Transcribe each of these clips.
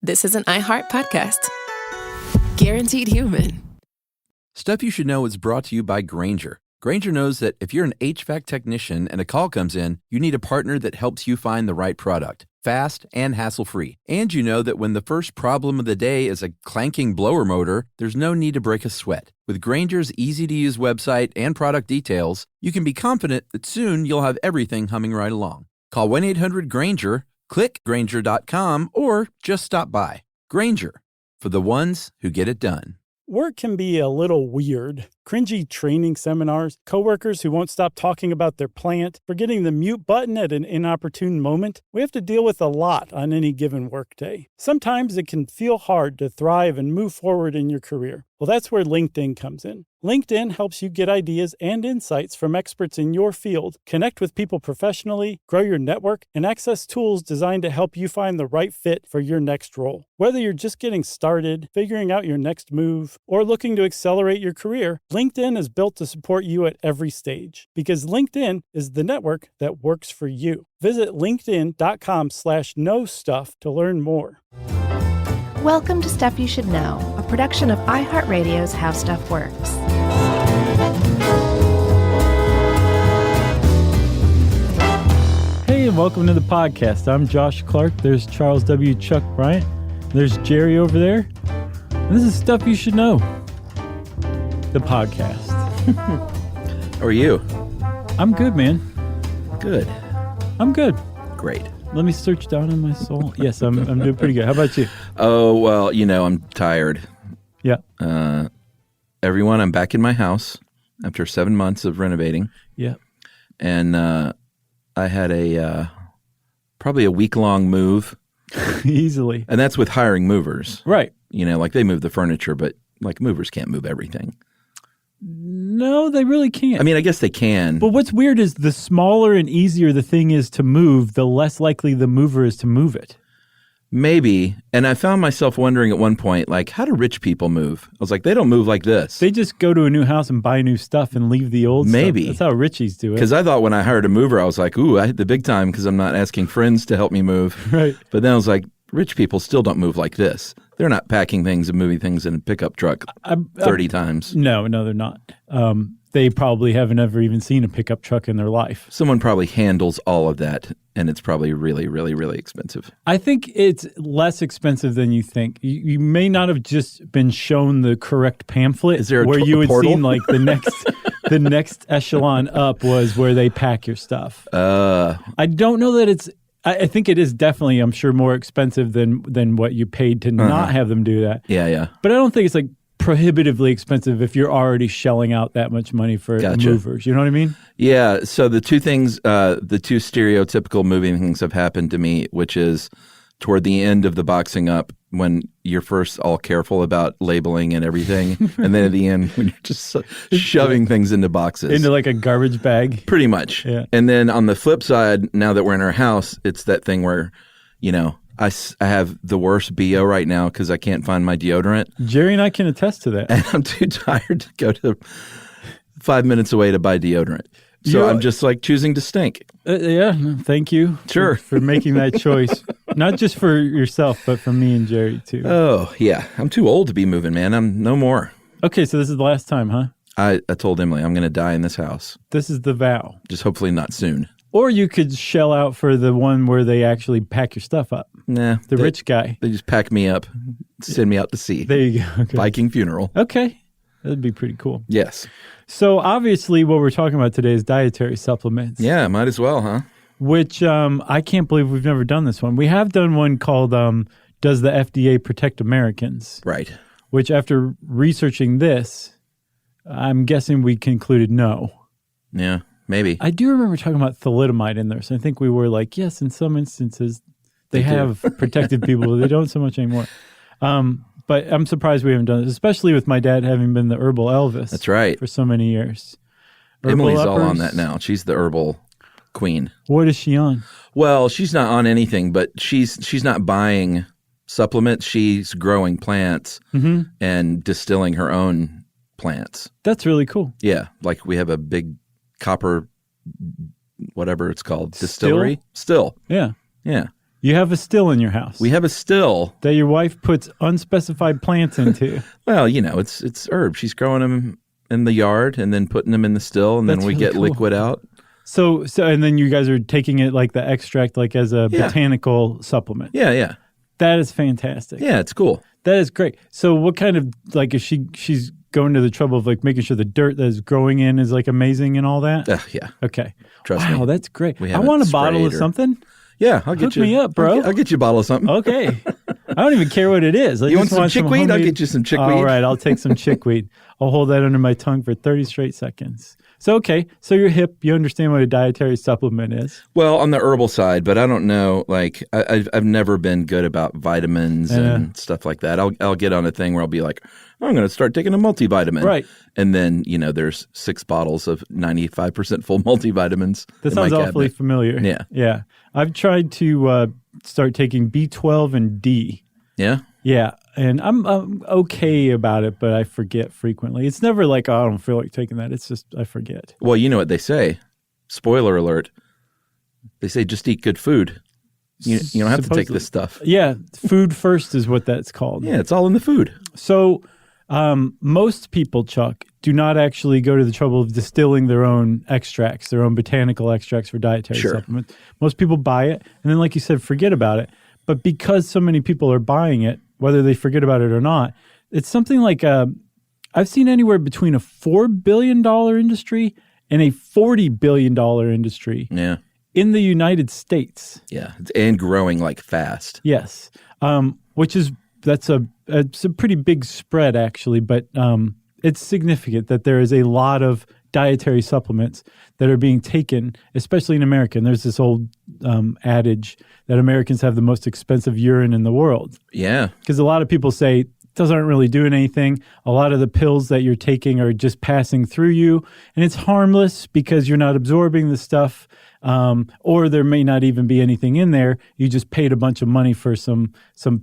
this is an iHeart podcast. Guaranteed human. Stuff You Should Know is brought to you by Grainger. Grainger knows that if you're an HVAC technician and a call comes in, you need a partner that helps you find the right product, fast and hassle-free. And you know that when the first problem of the day is a clanking blower motor, there's no need to break a sweat. With Grainger's easy-to-use website and product details, you can be confident that soon you'll have everything humming right along. Call 1-800-GRAINGER, click Grainger.com, or just stop by. Grainger, for the ones who get it done. Work can be a little weird. Cringy training seminars, coworkers who won't stop talking about their plant, forgetting the mute button at an inopportune moment. We have to deal with a lot on any given workday. Sometimes it can feel hard to thrive and move forward in your career. Well, that's where LinkedIn comes in. LinkedIn helps you get ideas and insights from experts in your field, connect with people professionally, grow your network, and access tools designed to help you find the right fit for your next role. Whether you're just getting started, figuring out your next move, or looking to accelerate your career, LinkedIn is built to support you at every stage, because LinkedIn is the network that works for you. Visit linkedin.com/knowstuff to learn more. Welcome to Stuff You Should Know, a production of iHeartRadio's How Stuff Works. Hey, and welcome to the podcast. I'm Josh Clark. There's Charles W. Chuck Bryant. There's Jerry over there. And this is Stuff You Should Know, the podcast. How are you? I'm good, man. Good. I'm good. Great. Let me search down in my soul. Yes, I'm doing pretty good. How about you? Oh, well, I'm tired. Yeah. Everyone, I'm back in my house after 7 months of renovating. Yeah. And I had probably a week-long move. Easily. And that's with hiring movers. Right. Like they move the furniture, but like movers can't move everything. No, they really can't. I mean, I guess they can. But what's weird is the smaller and easier the thing is to move, the less likely the mover is to move it. Maybe. And I found myself wondering at one point, like, how do rich people move? I was like, they don't move like this. They just go to a new house and buy new stuff and leave the old Maybe. stuff. That's how richies do it. Because I thought when I hired a mover, I was like, ooh, I hit the big time because I'm not asking friends to help me move. Right. But then I was like, rich people still don't move like this. They're not packing things and moving things in a pickup truck 30 times. No, they're not. They probably haven't ever even seen a pickup truck in their life. Someone probably handles all of that, and it's probably really, really, really expensive. I think it's less expensive than you think. You may not have just been shown the correct pamphlet. Is there where you had portal? seen like the next echelon up was where they pack your stuff. I don't know that it's. I think it is definitely, I'm sure, more expensive than what you paid to not have them do that. Yeah. But I don't think it's like prohibitively expensive if you're already shelling out that much money for movers. You know what I mean? Yeah. So the two things, the two stereotypical moving things have happened to me, which is toward the end of the boxing up when you're first all careful about labeling and everything. And then at the end when you're just shoving things into boxes. Into like a garbage bag. Pretty much. Yeah. And then on the flip side, now that we're in our house, it's that thing where, I have the worst BO right now because I can't find my deodorant. Jerry and I can attest to that. And I'm too tired to go to 5 minutes away to buy deodorant. So I'm just like choosing to stink. Yeah, thank you. Sure. For making that choice. Not just for yourself, but for me and Jerry too. Oh, yeah. I'm too old to be moving, man. I'm no more. Okay, so this is the last time, huh? I told Emily I'm going to die in this house. This is the vow. Just hopefully not soon. Or you could shell out for the one where they actually pack your stuff up. Nah. The rich guy. They just pack me up, send me out to sea. There you go. Okay. Viking funeral. Okay. That'd be pretty cool. Yes. So obviously what we're talking about today is dietary supplements. Yeah, might as well, huh? Which I can't believe we've never done this one. We have done one called Does the FDA Protect Americans? Right. Which after researching this, I'm guessing we concluded no. Yeah, maybe. I do remember talking about thalidomide in there. So I think we were like, yes, in some instances they have protected people, but they don't so much anymore. But I'm surprised we haven't done this, especially with my dad having been the herbal Elvis. That's right. For so many years. Emily's all on that now. She's the herbal queen. What is she on? Well, she's not on anything, but she's not buying supplements. She's growing plants and distilling her own plants. That's really cool. Yeah. Like we have a big copper, whatever it's called, distillery. Still. Yeah. Yeah. You have a still in your house. We have a still that your wife puts unspecified plants into. Well, it's herbs. She's growing them in the yard and then putting them in the still, and then we get liquid out. So, and then you guys are taking it like the extract, like as a botanical supplement. Yeah. That is fantastic. Yeah, it's cool. That is great. So, what kind of like if she's going to the trouble of like making sure the dirt that is growing in is like amazing and all that? Yeah. Okay. Trust me. Wow, that's great. I want a bottle of something. Yeah, I'll get Hook me up, bro. I'll get you a bottle of something. Okay. I don't even care what it is. You want some chickweed? I'll get you some chickweed. All right, I'll take some chickweed. I'll hold that under my tongue for 30 straight seconds. So, okay. So you're hip. You understand what a dietary supplement is. Well, on the herbal side, but I don't know. Like, I've never been good about vitamins and stuff like that. I'll get on a thing where I'll be like, I'm going to start taking a multivitamin. Right. And then, there's 6 bottles of 95% full multivitamins. That sounds awfully familiar. Yeah. Yeah. I've tried to start taking B12 and D. Yeah? Yeah. And I'm okay about it, but I forget frequently. It's never like, I don't feel like taking that. It's just I forget. Well, you know what they say. Spoiler alert. They say just eat good food. You don't have to take this stuff. Yeah. Food first is what that's called. Yeah, it's all in the food. So most people, Chuck, do not actually go to the trouble of distilling their own extracts, their own botanical extracts for dietary supplements. Most people buy it, and then, like you said, forget about it. But because so many people are buying it, whether they forget about it or not, it's something like I've seen anywhere between a $4 billion industry and a $40 billion industry in the United States. Yeah, and growing like fast. Yes, it's a pretty big spread actually, but it's significant that there is a lot of dietary supplements that are being taken, especially in America. And there's this old adage that Americans have the most expensive urine in the world. Yeah. Because a lot of people say, those aren't really doing anything. A lot of the pills that you're taking are just passing through you. And it's harmless because you're not absorbing the stuff. Or there may not even be anything in there. You just paid a bunch of money for some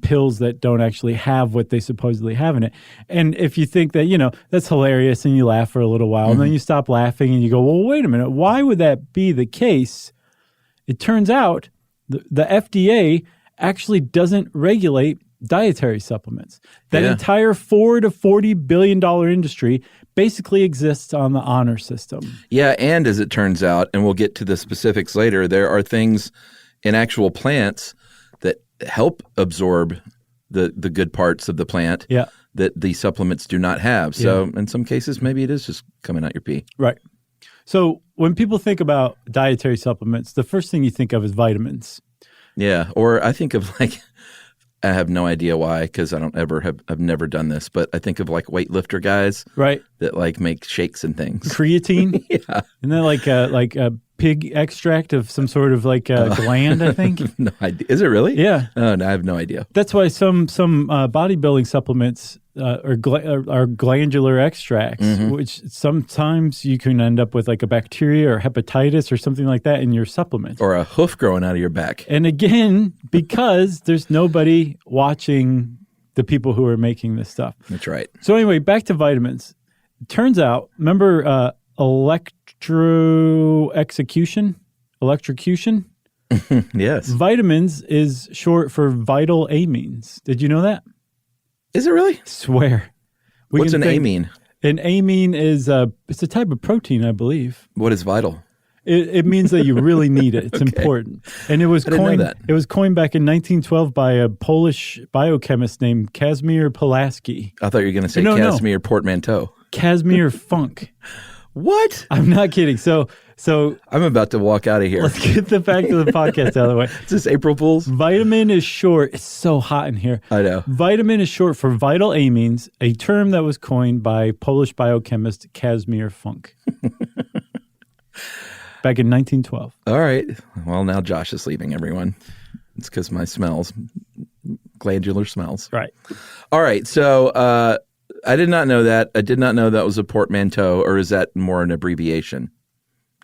pills that don't actually have what they supposedly have in it. And if you think that, that's hilarious and you laugh for a little while and then you stop laughing and you go, well, wait a minute. Why would that be the case? It turns out the FDA actually doesn't regulate dietary supplements. That entire $4 to $40 billion industry basically exists on the honor system. Yeah, and as it turns out, and we'll get to the specifics later, there are things in actual plants that help absorb the good parts of the plant that the supplements do not have. So in some cases, maybe it is just coming out your pee. Right. So when people think about dietary supplements, the first thing you think of is vitamins. Yeah, or I think of like, I have no idea why, because I've never done this, but I think of like weightlifter guys, right, that like make shakes and things. Creatine, yeah, and then like a pig extract of some sort of like a gland, I think. No idea. Is it really? Yeah. Oh, no, I have no idea. That's why some bodybuilding supplements are glandular extracts, which sometimes you can end up with like a bacteria or hepatitis or something like that in your supplement. Or a hoof growing out of your back. And again, because there's nobody watching the people who are making this stuff. That's right. So anyway, back to vitamins. It turns out, remember electrocution? Yes. Vitamins is short for vital amines. Did you know that? Is it really? Swear. What's an amine? An amine is it's a type of protein, I believe. What is vital? It means that you really need it. It's important. And it was coined. It was coined back in 1912 by a Polish biochemist named Casimir Pulaski. I thought you were going to say Casimir Portmanteau. Casimir Funk. What? I'm not kidding. So I'm about to walk out of here. Let's get the fact of the podcast out of the way. Is this April Fool's? Vitamin is short. It's so hot in here. I know. Vitamin is short for vital amines, a term that was coined by Polish biochemist Casimir Funk. Back in 1912. All right. Well, now Josh is leaving, everyone. It's because my smells, glandular smells. Right. All right. So I did not know that. I did not know that was a portmanteau, or is that more an abbreviation?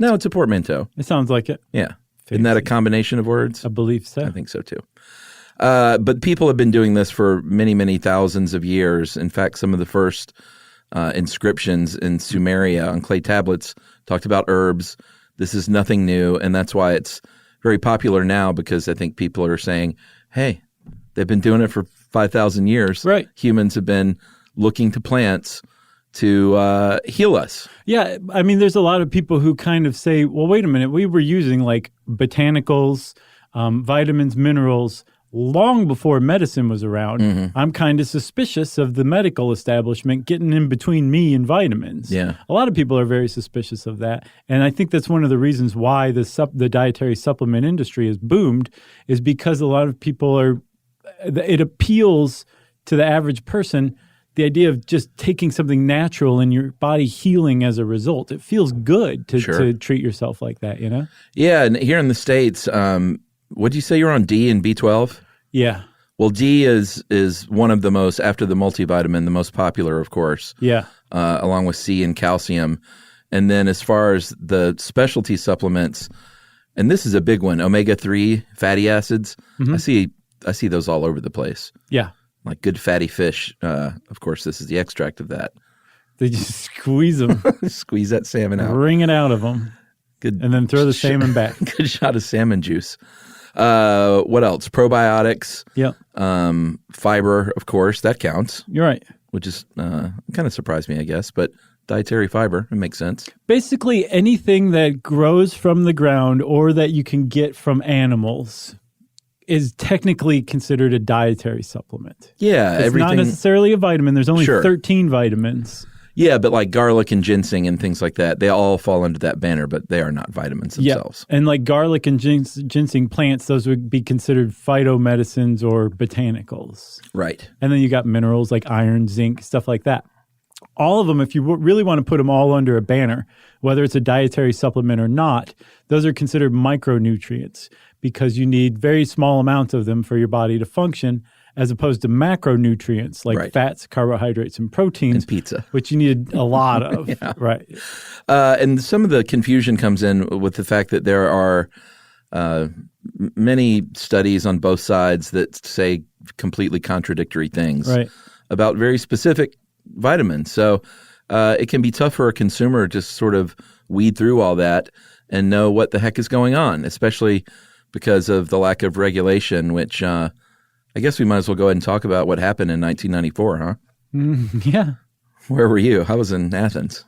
No, it's a portmanteau. It sounds like it. Yeah. Fancy. Isn't that a combination of words? I believe so. I think so, too. But people have been doing this for many, many thousands of years. In fact, some of the first inscriptions in Sumeria on clay tablets talked about herbs. This is nothing new, and that's why it's very popular now because I think people are saying, hey, they've been doing it for 5,000 years. Right. Humans have been looking to plants to heal us. Yeah, I mean, there's a lot of people who kind of say, well, wait a minute, we were using like botanicals, vitamins, minerals long before medicine was around. Mm-hmm. I'm kind of suspicious of the medical establishment getting in between me and vitamins. Yeah. A lot of people are very suspicious of that. And I think that's one of the reasons why the dietary supplement industry has boomed, is because a lot of people it appeals to the average person, the idea of just taking something natural and your body healing as a result. It feels good to treat yourself like that, you know? Yeah, and here in the States, would you say you're on D and B12? Yeah. Well, D is one of the most, after the multivitamin, the most popular, of course. Yeah. Along with C and calcium. And then as far as the specialty supplements, and this is a big one, omega-3 fatty acids. Mm-hmm. I see those all over the place. Yeah. Like good fatty fish. Of course, this is the extract of that. They just squeeze them. Squeeze that salmon out. Wring it out of them. Good. And then throw the salmon back. Good shot of salmon juice. What else? Probiotics. Yep. Fiber, of course, that counts. You're right. Which is kind of surprised me, I guess. But dietary fiber, it makes sense. Basically, anything that grows from the ground or that you can get from animals is technically considered a dietary supplement. Yeah. It's not necessarily a vitamin. There's only 13 vitamins. Yeah, but like garlic and ginseng and things like that, they all fall under that banner, but they are not vitamins themselves. Yeah. And like garlic and ginseng plants, those would be considered phytomedicines or botanicals. Right. And then you got minerals like iron, zinc, stuff like that. All of them, if you really want to put them all under a banner, whether it's a dietary supplement or not, those are considered micronutrients because you need very small amounts of them for your body to function, as opposed to macronutrients like fats, carbohydrates, and proteins. And pizza. Which you need a lot of. Yeah. Right. And some of the confusion comes in with the fact that there are many studies on both sides that say completely contradictory things about very specific vitamins. So it can be tough for a consumer to sort of weed through all that and know what the heck is going on, especially because of the lack of regulation, which I guess we might as well go ahead and talk about what happened in 1994, huh? Yeah. Where were you? I was in Athens.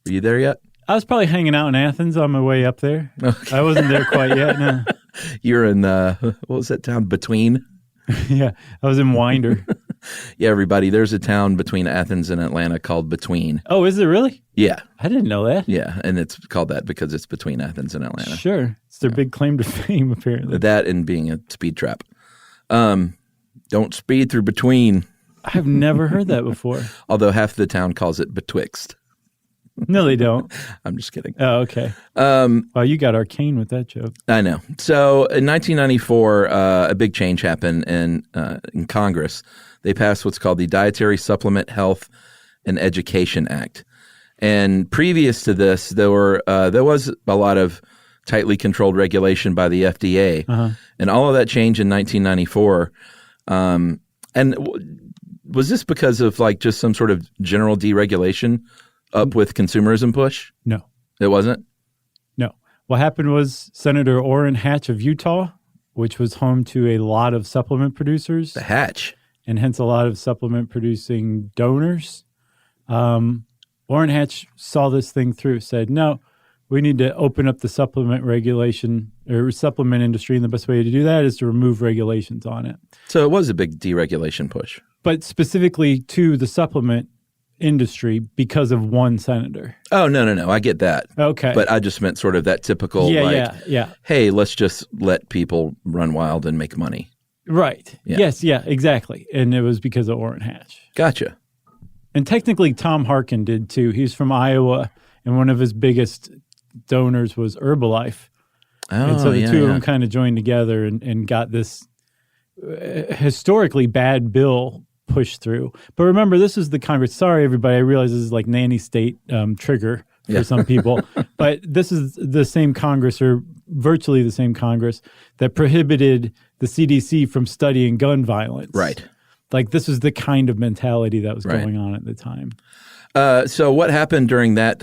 Were you there yet? I was probably hanging out in Athens on my way up there. Okay. I wasn't there quite yet, no. You're in, what was that town? Between? Yeah, I was in Winder. Yeah, everybody, there's a town between Athens and Atlanta called Between. Oh, is it really? Yeah. I didn't know that. Yeah, and it's called that because it's between Athens and Atlanta. Sure. It's their big claim to fame, apparently. That and being a speed trap. Don't speed through Between. I've never heard that before. Although half the town calls it Betwixt. No, they don't. I'm just kidding. Oh, okay. Well, you got arcane with that joke. I know. So in 1994, a big change happened in Congress. They passed what's called the Dietary Supplement Health and Education Act. And previous to this, there was a lot of tightly controlled regulation by the FDA. Uh-huh. And all of that changed in 1994. And was this because of like just some sort of general deregulation up with consumerism push? No. It wasn't? No. What happened was Senator Orrin Hatch of Utah, which was home to a lot of supplement producers. The Hatch. And hence a lot of supplement producing donors. Orrin Hatch saw this thing through, said, no, we need to open up the supplement regulation or supplement industry. And the best way to do that is to remove regulations on it. So it was a big deregulation push. But specifically to the supplement industry because of one senator. Oh, no. I get that. Okay. But I just meant sort of that typical, hey, let's just let people run wild and make money. Right. Yeah. Yes, exactly. And it was because of Orrin Hatch. Gotcha. And technically Tom Harkin did too. He's from Iowa, and one of his biggest donors was Herbalife. Oh, and so the two of them kind of joined together and got this historically bad bill pushed through. But remember, this is the Congress. Sorry, everybody. I realize this is like nanny state trigger for some people. But this is the same Congress, or virtually the same Congress, that prohibited the CDC from studying gun violence. Right. Like this is the kind of mentality that was going on at the time. So what happened during that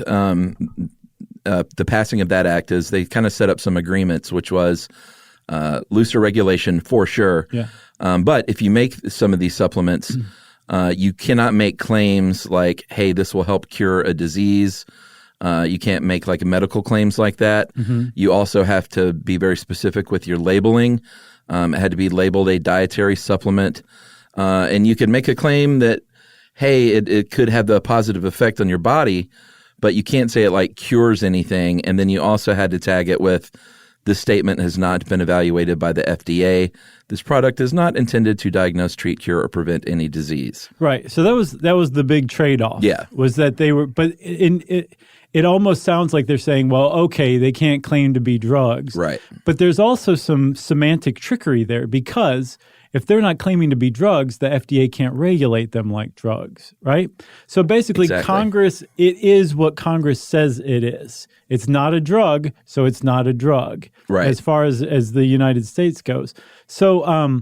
the passing of that act is they kind of set up some agreements, which was looser regulation for sure. Yeah. But if you make some of these supplements, you cannot make claims like, hey, this will help cure a disease. You can't make like medical claims like that. Mm-hmm. You also have to be very specific with your labeling. It had to be labeled a dietary supplement. And you can make a claim that, hey, it could have the positive effect on your body, but you can't say it like cures anything. And then you also had to tag it with, this statement has not been evaluated by the FDA. This product is not intended to diagnose, treat, cure, or prevent any disease. Right. So that was the big trade-off. Yeah. Was that they were, but it almost sounds like they're saying, well, okay, they can't claim to be drugs. Right. But there's also some semantic trickery there, because if they're not claiming to be drugs, the FDA can't regulate them like drugs, right? So basically, Exactly. Congress, it is what Congress says it is. It's not a drug, so it's not a drug, Right. as far as the United States goes. So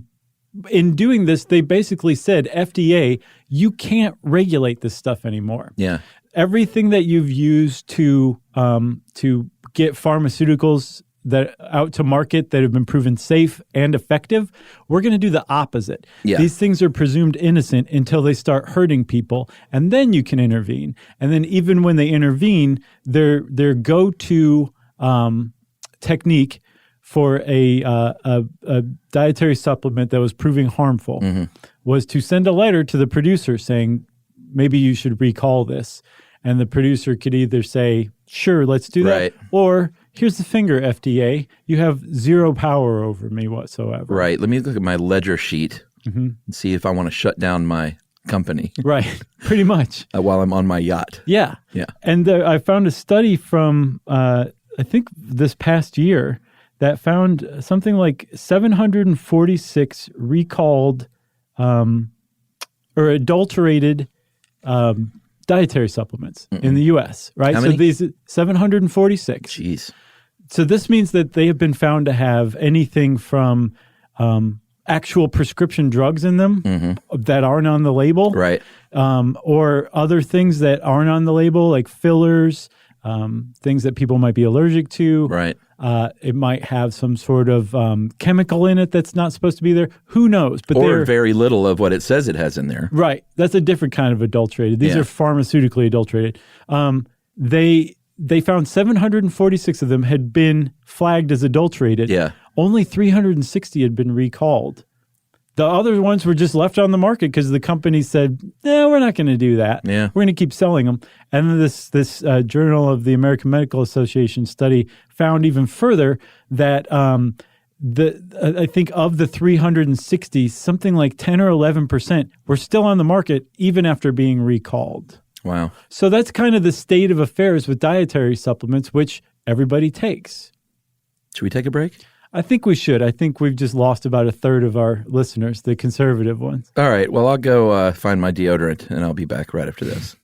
in doing this, they basically said, FDA, you can't regulate this stuff anymore. Yeah. Everything that you've used to get pharmaceuticals that out to market that have been proven safe and effective, we're going to do the opposite. Yeah. These things are presumed innocent until they start hurting people, and then you can intervene. And then even when they intervene, their go-to technique for a dietary supplement that was proving harmful was to send a letter to the producer saying, maybe you should recall this. And the producer could either say, sure, let's do that. Right. Or, here's the finger, FDA. You have zero power over me whatsoever. Right. Let me look at my ledger sheet and see if I want to shut down my company Right. Pretty much. while I'm on my yacht. Yeah. Yeah. And I found a study from, I think this past year, that found something like 746 recalled or adulterated dietary supplements in the U.S., right? How so many? these 746. Jeez. So this means that they have been found to have anything from actual prescription drugs in them that aren't on the label, Right. or other things that aren't on the label, like fillers, things that people might be allergic to. Right. It might have some sort of chemical in it that's not supposed to be there. Who knows? But Or they're very little of what it says it has in there. right. That's a different kind of adulterated. These Yeah. are pharmaceutically adulterated. They found 746 of them had been flagged as adulterated. Yeah. Only 360 had been recalled. The other ones were just left on the market because the company said, "No, we're not going to do that. Yeah. We're going to keep selling them." And then this Journal of the American Medical Association study found even further that I think of the 360, something like 10 or 11% were still on the market even after being recalled. Wow. So that's kind of the state of affairs with dietary supplements, which everybody takes. Should we take a break? I think we should. I think we've just lost about a third of our listeners, the conservative ones. All right. Well, I'll go find my deodorant, and I'll be back right after this.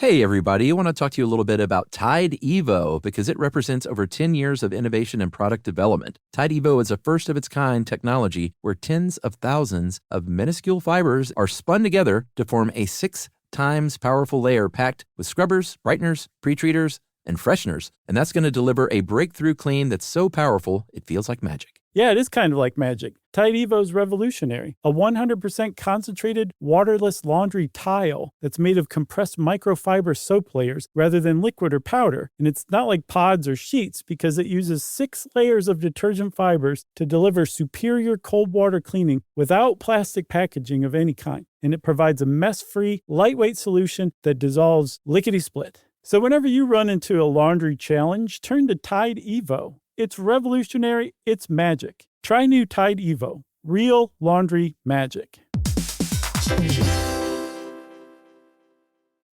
Hey, everybody. I want to talk to you a little bit about Tide Evo because it represents over 10 years of innovation and product development. Tide Evo is a first-of-its-kind technology where tens of thousands of minuscule fibers are spun together to form a 6 times powerful layer packed with scrubbers, brighteners, pre-treaters, and fresheners. And that's going to deliver a breakthrough clean that's so powerful, it feels like magic. Yeah, it is kind of like magic. Tide Evo is revolutionary. A 100% concentrated, waterless laundry tile that's made of compressed microfiber soap layers rather than liquid or powder. And it's not like pods or sheets because it uses 6 layers of detergent fibers to deliver superior cold water cleaning without plastic packaging of any kind. And it provides a mess-free, lightweight solution that dissolves lickety-split. So whenever you run into a laundry challenge, turn to Tide Evo. It's revolutionary. It's magic. Try new Tide Evo. Real laundry magic.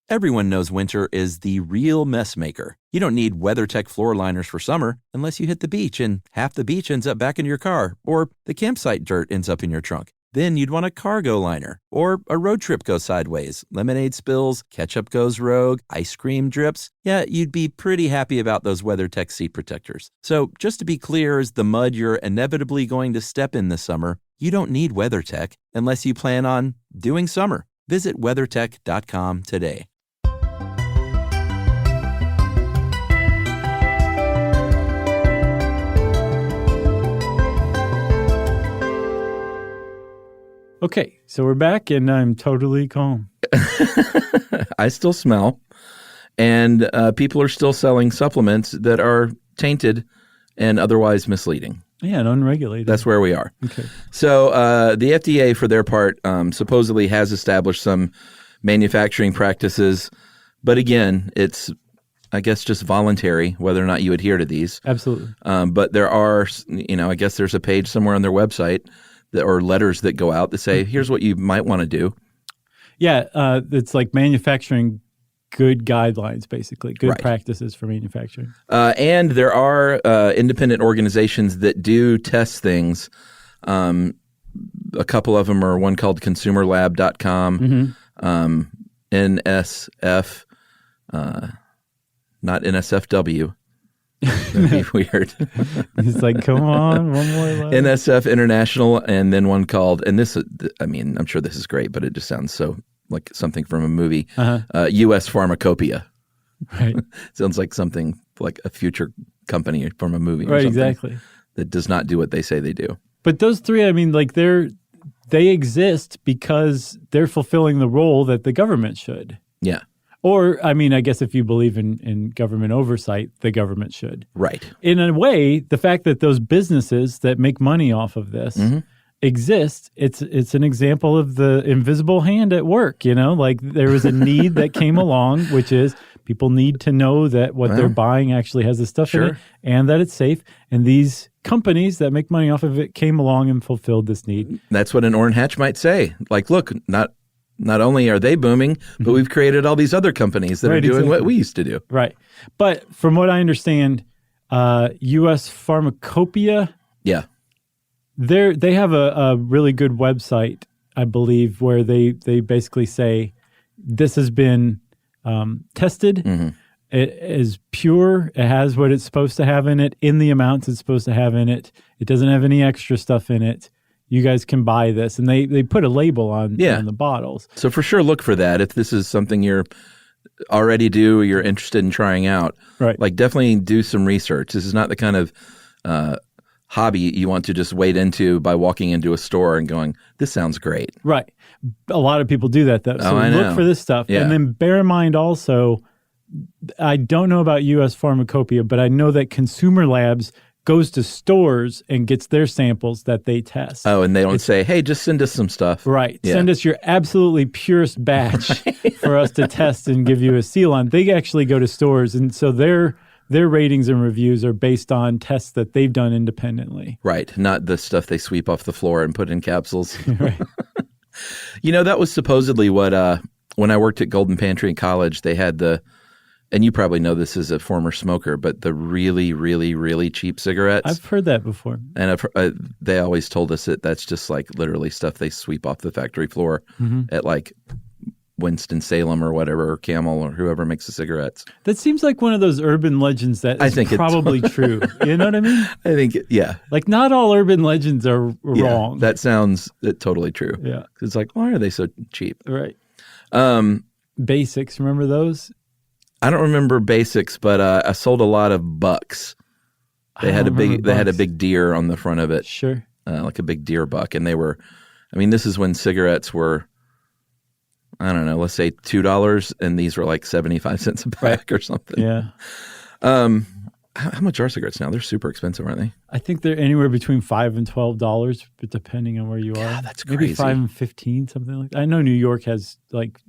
Everyone knows winter is the real mess maker. You don't need WeatherTech floor liners for summer unless you hit the beach and half the beach ends up back in your car or the campsite dirt ends up in your trunk. Then you'd want a cargo liner or a road trip go sideways. Lemonade spills, ketchup goes rogue, ice cream drips. Yeah, you'd be pretty happy about those WeatherTech seat protectors. So just to be clear, as the mud you're inevitably going to step in this summer, you don't need WeatherTech unless you plan on doing summer. Visit WeatherTech.com today. Okay, so we're back, and I'm totally calm. I still smell, and people are still selling supplements that are tainted and otherwise misleading. Yeah, and unregulated. That's where we are. Okay. So the FDA, for their part, supposedly has established some manufacturing practices, but again, it's, I guess, just voluntary whether or not you adhere to these. Absolutely. But there are, I guess there's a page somewhere on their website or letters that go out that say, here's what you might want to do. Yeah, it's like manufacturing good guidelines, basically, good Right. practices for manufacturing. And there are independent organizations that do test things. A couple of them are one called consumerlab.com, NSF, not NSFW. That'd be weird. It's like, come on, one more line. NSF International, and then one called, and this, I mean, I'm sure this is great, but it just sounds so like something from a movie, U.S. Pharmacopoeia. Right. Sounds like something like a future company from a movie or Right, something exactly. that does not do what they say they do. But those three, I mean, like they exist because they're fulfilling the role that the government should. Yeah. Or, I mean, I guess if you believe in government oversight, the government should. Right. In a way, the fact that those businesses that make money off of this exist, it's an example of the invisible hand at work, Like there was a need that came along, which is people need to know that what they're buying actually has the stuff in it and that it's safe. And these companies that make money off of it came along and fulfilled this need. That's what an Orrin Hatch might say. Like, look, not only are they booming, but we've created all these other companies that are doing what we used to do. Right. But from what I understand, U.S. Pharmacopoeia, they have a really good website, I believe, where they basically say this has been tested. It is pure. It has what it's supposed to have in it, in the amounts it's supposed to have in it. It doesn't have any extra stuff in it. You guys can buy this. And they put a label on the bottles. So for sure, look for that. If this is something you're already do or you're interested in trying out, right? Like definitely do some research. This is not the kind of hobby you want to just wade into by walking into a store and going, this sounds great. Right. A lot of people do that, though. So look for this stuff. Yeah. And then bear in mind also, I don't know about U.S. Pharmacopoeia, but I know that Consumer Labs goes to stores and gets their samples that they test. Oh, and they don't say, hey, just send us some stuff. Right. Yeah. Send us your absolutely purest batch for us to test and give you a seal on. They actually go to stores, and so their ratings and reviews are based on tests that they've done independently. Right. Not the stuff they sweep off the floor and put in capsules. Right. That was supposedly what, when I worked at Golden Pantry in college, they had and you probably know this as a former smoker, but the really, really, really cheap cigarettes. I've heard that before. And they always told us that that's just like literally stuff they sweep off the factory floor at like Winston-Salem or whatever, or Camel or whoever makes the cigarettes. That seems like one of those urban legends that is probably true. You know what I mean? I think, yeah. Like not all urban legends are wrong. That sounds totally true. Yeah. It's like, why are they so cheap? Right. Basics, remember those? I don't remember Basics, but I sold a lot of Bucks. They had a big deer on the front of it. Sure. Like a big deer buck. And they were, this is when cigarettes were, I don't know, let's say $2, and these were like 75 cents a pack or something. Yeah. How much are cigarettes now? They're super expensive, aren't they? I think they're anywhere between $5 and $12, but depending on where you are. Yeah, that's crazy. Maybe $5 and $15, something like that. I know New York has like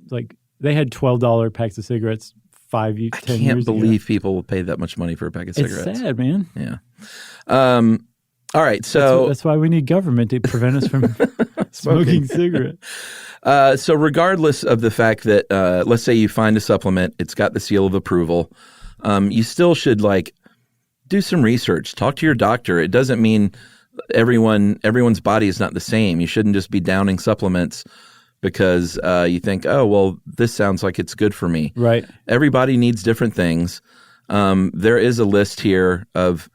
they had $12 packs of cigarettes 10 years ago. I can't believe people will pay that much money for a pack of cigarettes. It's sad, man. Yeah. All right, so that's why we need government to prevent us from smoking cigarettes. So regardless of the fact that, let's say you find a supplement, it's got the seal of approval, you still should do some research. Talk to your doctor. It doesn't mean everyone's body is not the same. You shouldn't just be downing supplements because you think, oh, well, this sounds like it's good for me. Right. Everybody needs different things. There is a list here of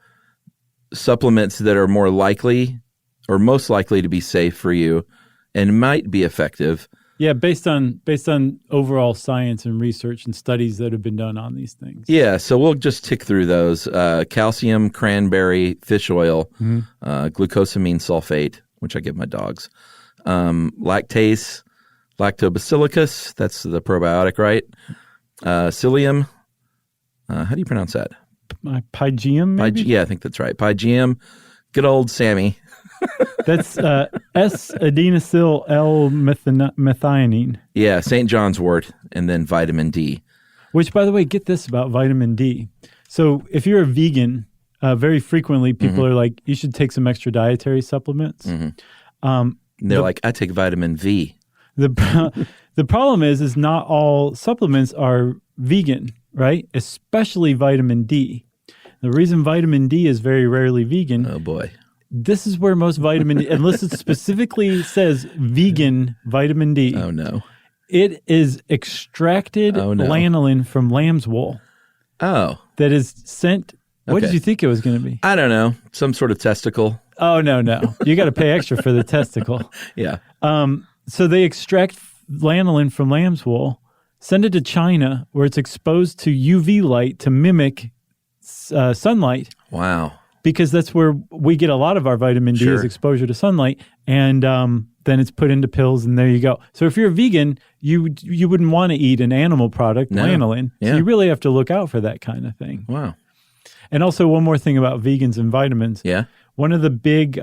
supplements that are more likely or most likely to be safe for you and might be effective. Yeah, based on overall science and research and studies that have been done on these things. Yeah, so we'll just tick through those. Calcium, cranberry, fish oil, glucosamine sulfate, which I give my dogs. Lactase, lactobacillus, that's the probiotic, right? Psyllium, how do you pronounce that? Pygium, maybe? Yeah, I think that's right. Pygium, good old Sammy. That's S-adenosyl L-methionine. Yeah, St. John's wort, and then vitamin D. Which, by the way, get this about vitamin D. So if you're a vegan, very frequently people are like, you should take some extra dietary supplements. They're like, I take vitamin V. The problem is not all supplements are vegan, right? Especially vitamin D. The reason vitamin D is very rarely vegan. Oh, boy. This is where most vitamin D, unless it specifically says vegan vitamin D. Oh, no. It is extracted lanolin from lamb's wool. Oh. That is sent. What did you think it was going to be? I don't know. Some sort of testicle. Oh, no. You got to pay extra for the testicle. Yeah. So they extract lanolin from lamb's wool, send it to China where it's exposed to UV light to mimic sunlight. Wow. Because that's where we get a lot of our vitamin D is exposure to sunlight. And then it's put into pills and there you go. So if you're a vegan, you wouldn't want to eat an animal product, lanolin. Yeah. So you really have to look out for that kind of thing. Wow. And also one more thing about vegans and vitamins. Yeah. One of the big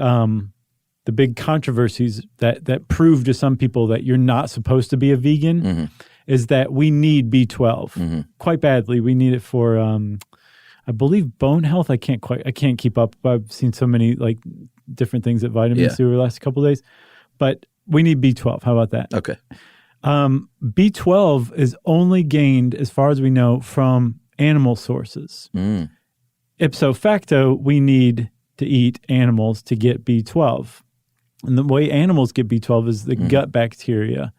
controversies that prove to some people that you're not supposed to be a vegan is that we need B12 quite badly. We need it for I believe bone health. I can't keep up. I've seen so many like different things that vitamins do over the last couple of days, but we need B12. How about that? Okay. B12 is only gained, as far as we know, from animal sources. Ipso facto, we need to eat animals to get B12. And the way animals get B12 is the gut bacteria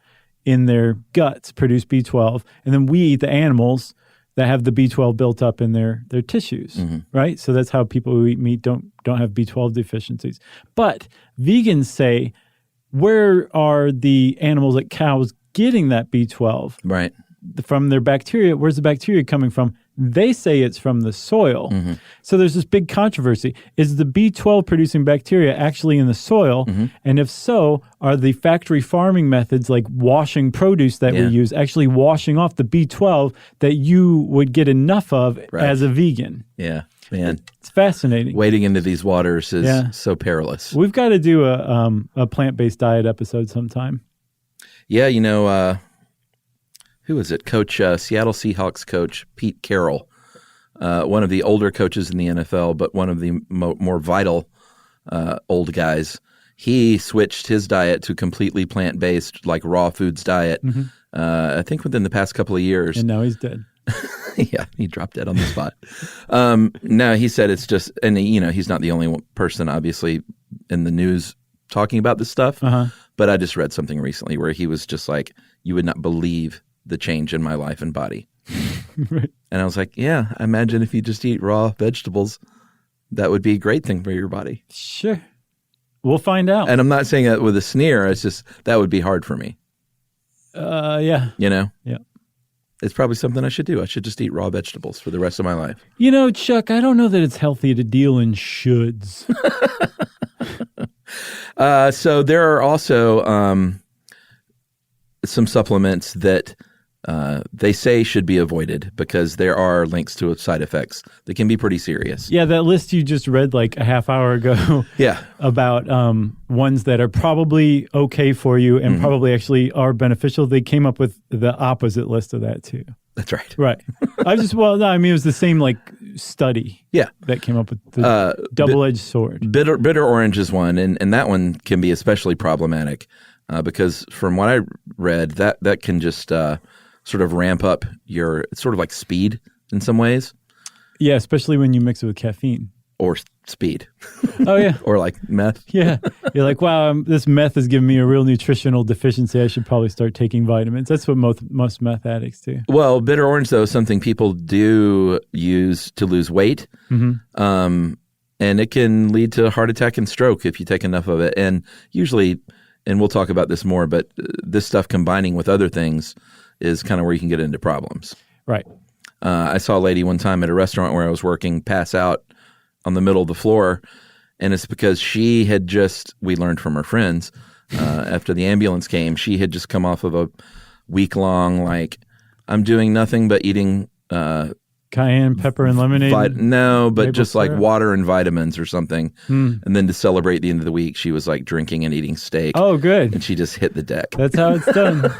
in their guts produce B12, and then we eat the animals that have the B12 built up in their tissues, right? So that's how people who eat meat don't have B12 deficiencies. But vegans say, where are the animals like cows getting that B12? Right. From their bacteria. Where's the bacteria coming from? They say it's from the soil. So there's this big controversy. Is the B12 producing bacteria actually in the soil? And if so, are the factory farming methods like washing produce that we use actually washing off the B12 that you would get enough of as a vegan? Yeah, man. It's fascinating. Wading into these waters is so perilous. We've got to do a plant-based diet episode sometime. Yeah, you know, who is it? Coach, Seattle Seahawks coach Pete Carroll, one of the older coaches in the NFL, but one of the more vital old guys. He switched his diet to completely plant-based, like raw foods diet, I think within the past couple of years. And now he's dead. Yeah, he dropped dead on the spot. No, he said it's just, and he's not the only person, obviously, in the news talking about this stuff, but I just read something recently where he was just like, you would not believe the change in my life and body. Right. And I was like, yeah, I imagine if you just eat raw vegetables, that would be a great thing for your body. Sure. We'll find out. And I'm not saying that with a sneer. It's just, that would be hard for me. Yeah. Yeah. It's probably something I should do. I should just eat raw vegetables for the rest of my life. Chuck, I don't know that it's healthy to deal in shoulds. So there are also some supplements that they say should be avoided because there are links to side effects that can be pretty serious. Yeah, that list you just read like a half hour ago about ones that are probably okay for you and probably actually are beneficial. They came up with the opposite list of that too. That's right. Right. It was the same like study that came up with the double-edged sword. Bitter orange is one, and that one can be especially problematic because from what I read, that can just sort of ramp up it's sort of like speed in some ways. Yeah, especially when you mix it with caffeine. or speed. Oh, yeah. Or like meth. Yeah. You're like, wow, this meth is giving me a real nutritional deficiency. I should probably start taking vitamins. That's what most meth addicts do. Well, bitter orange, though, is something people do use to lose weight. And it can lead to a heart attack and stroke if you take enough of it. And usually, and we'll talk about this more, but this stuff combining with other things is kind of where you can get into problems. Right. I saw a lady one time at a restaurant where I was working pass out on the middle of the floor, and it's because she had just, we learned from her friends, after the ambulance came, she had just come off of a week-long, like, I'm doing nothing but eating cayenne pepper and lemonade? No, but maple just syrup? like water and vitamins or something. And then to celebrate the end of the week, she was like drinking and eating steak. Oh, good. And she just hit the deck. That's how it's done.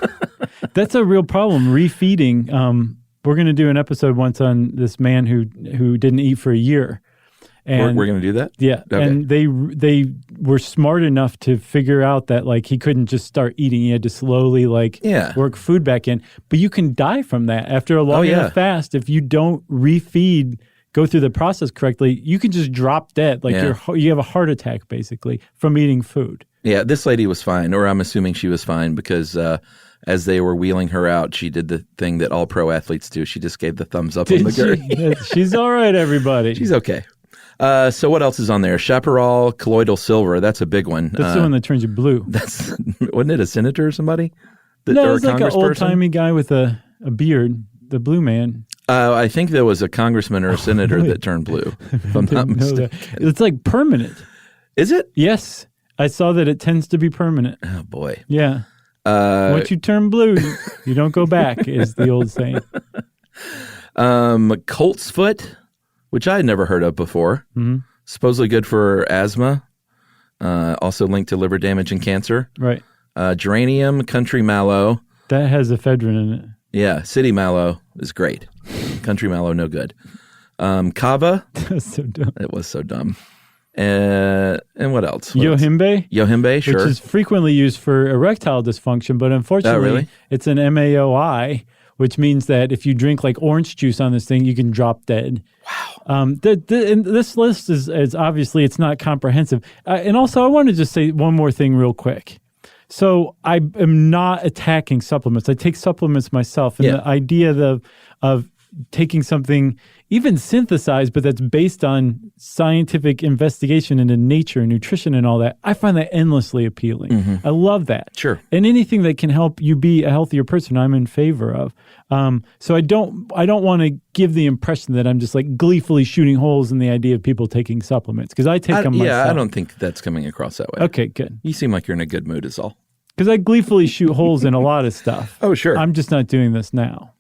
That's a real problem, refeeding. We're going to do an episode once on this man who didn't eat for a year. And We're going to do that? Yeah. Okay. And they were smart enough to figure out that like he couldn't just start eating. He had to slowly work food back in. But you can die from that after a long enough fast. If you don't refeed, go through the process correctly, you can just drop dead. Like you have a heart attack basically from eating food. Yeah, this lady was fine, or I'm assuming she was fine because as they were wheeling her out, she did the thing that all pro athletes do. She just gave the thumbs up on the gurney. She's all right, everybody. She's okay. So what else is on there? Chaparral colloidal silver. That's a big one. That's the one that turns you blue. Wasn't it a senator or somebody? No, it's like an old-timey guy with a beard, the blue man. I think there was a congressman or a senator that turned blue, if I'm not mistaken. It's like permanent. Is it? Yes. I saw that it tends to be permanent. Oh, boy. Yeah. Once you turn blue, you don't go back, is the old saying. Colt's foot, which I had never heard of before. Supposedly good for asthma. Also linked to liver damage and cancer. Right. Geranium, country mallow. That has ephedrine in it. Yeah, city mallow is great. Country mallow, no good. Kava. That's so dumb. It was so dumb. And what else? Yohimbe? Yohimbe, sure. Which is frequently used for erectile dysfunction, but unfortunately, it's an MAOI, which means that if you drink like orange juice on this thing, you can drop dead. Wow. And this list is obviously, it's not comprehensive. And also, I want to just say one more thing real quick. So I am not attacking supplements. I take supplements myself. And the idea of taking something even synthesized, but that's based on scientific investigation into nature and nutrition and all that, I find that endlessly appealing. I love that. Sure. And anything that can help you be a healthier person, I'm in favor of. So I don't want to give the impression that I'm just like gleefully shooting holes in the idea of people taking supplements, because I take them myself. Yeah, I don't think that's coming across that way. Okay, good. You seem like you're in a good mood is all. Because I gleefully shoot holes in a lot of stuff. Oh, sure. I'm just not doing this now.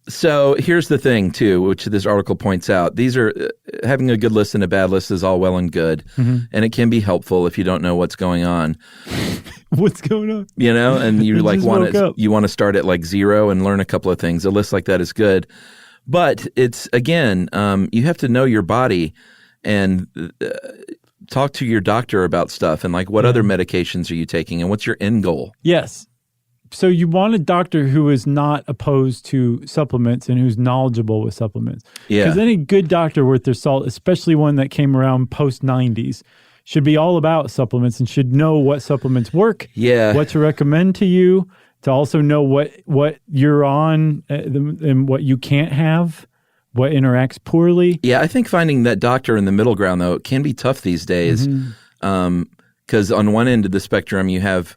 So here's the thing, too, which this article points out. These are having a good list and a bad list is all well and good, and it can be helpful if you don't know what's going on. What's going on? You know, and you like want to start at like zero and learn a couple of things. A list like that is good, but it's again, you have to know your body and talk to your doctor about stuff and like what other medications are you taking and what's your end goal. Yes. So you want a doctor who is not opposed to supplements and who's knowledgeable with supplements. Yeah. Because any good doctor worth their salt, especially one that came around post-90s, should be all about supplements and should know what supplements work, what to recommend to you, to also know what you're on and what you can't have, what interacts poorly. Yeah, I think finding that doctor in the middle ground, though, can be tough these days. Because on one end of the spectrum, you have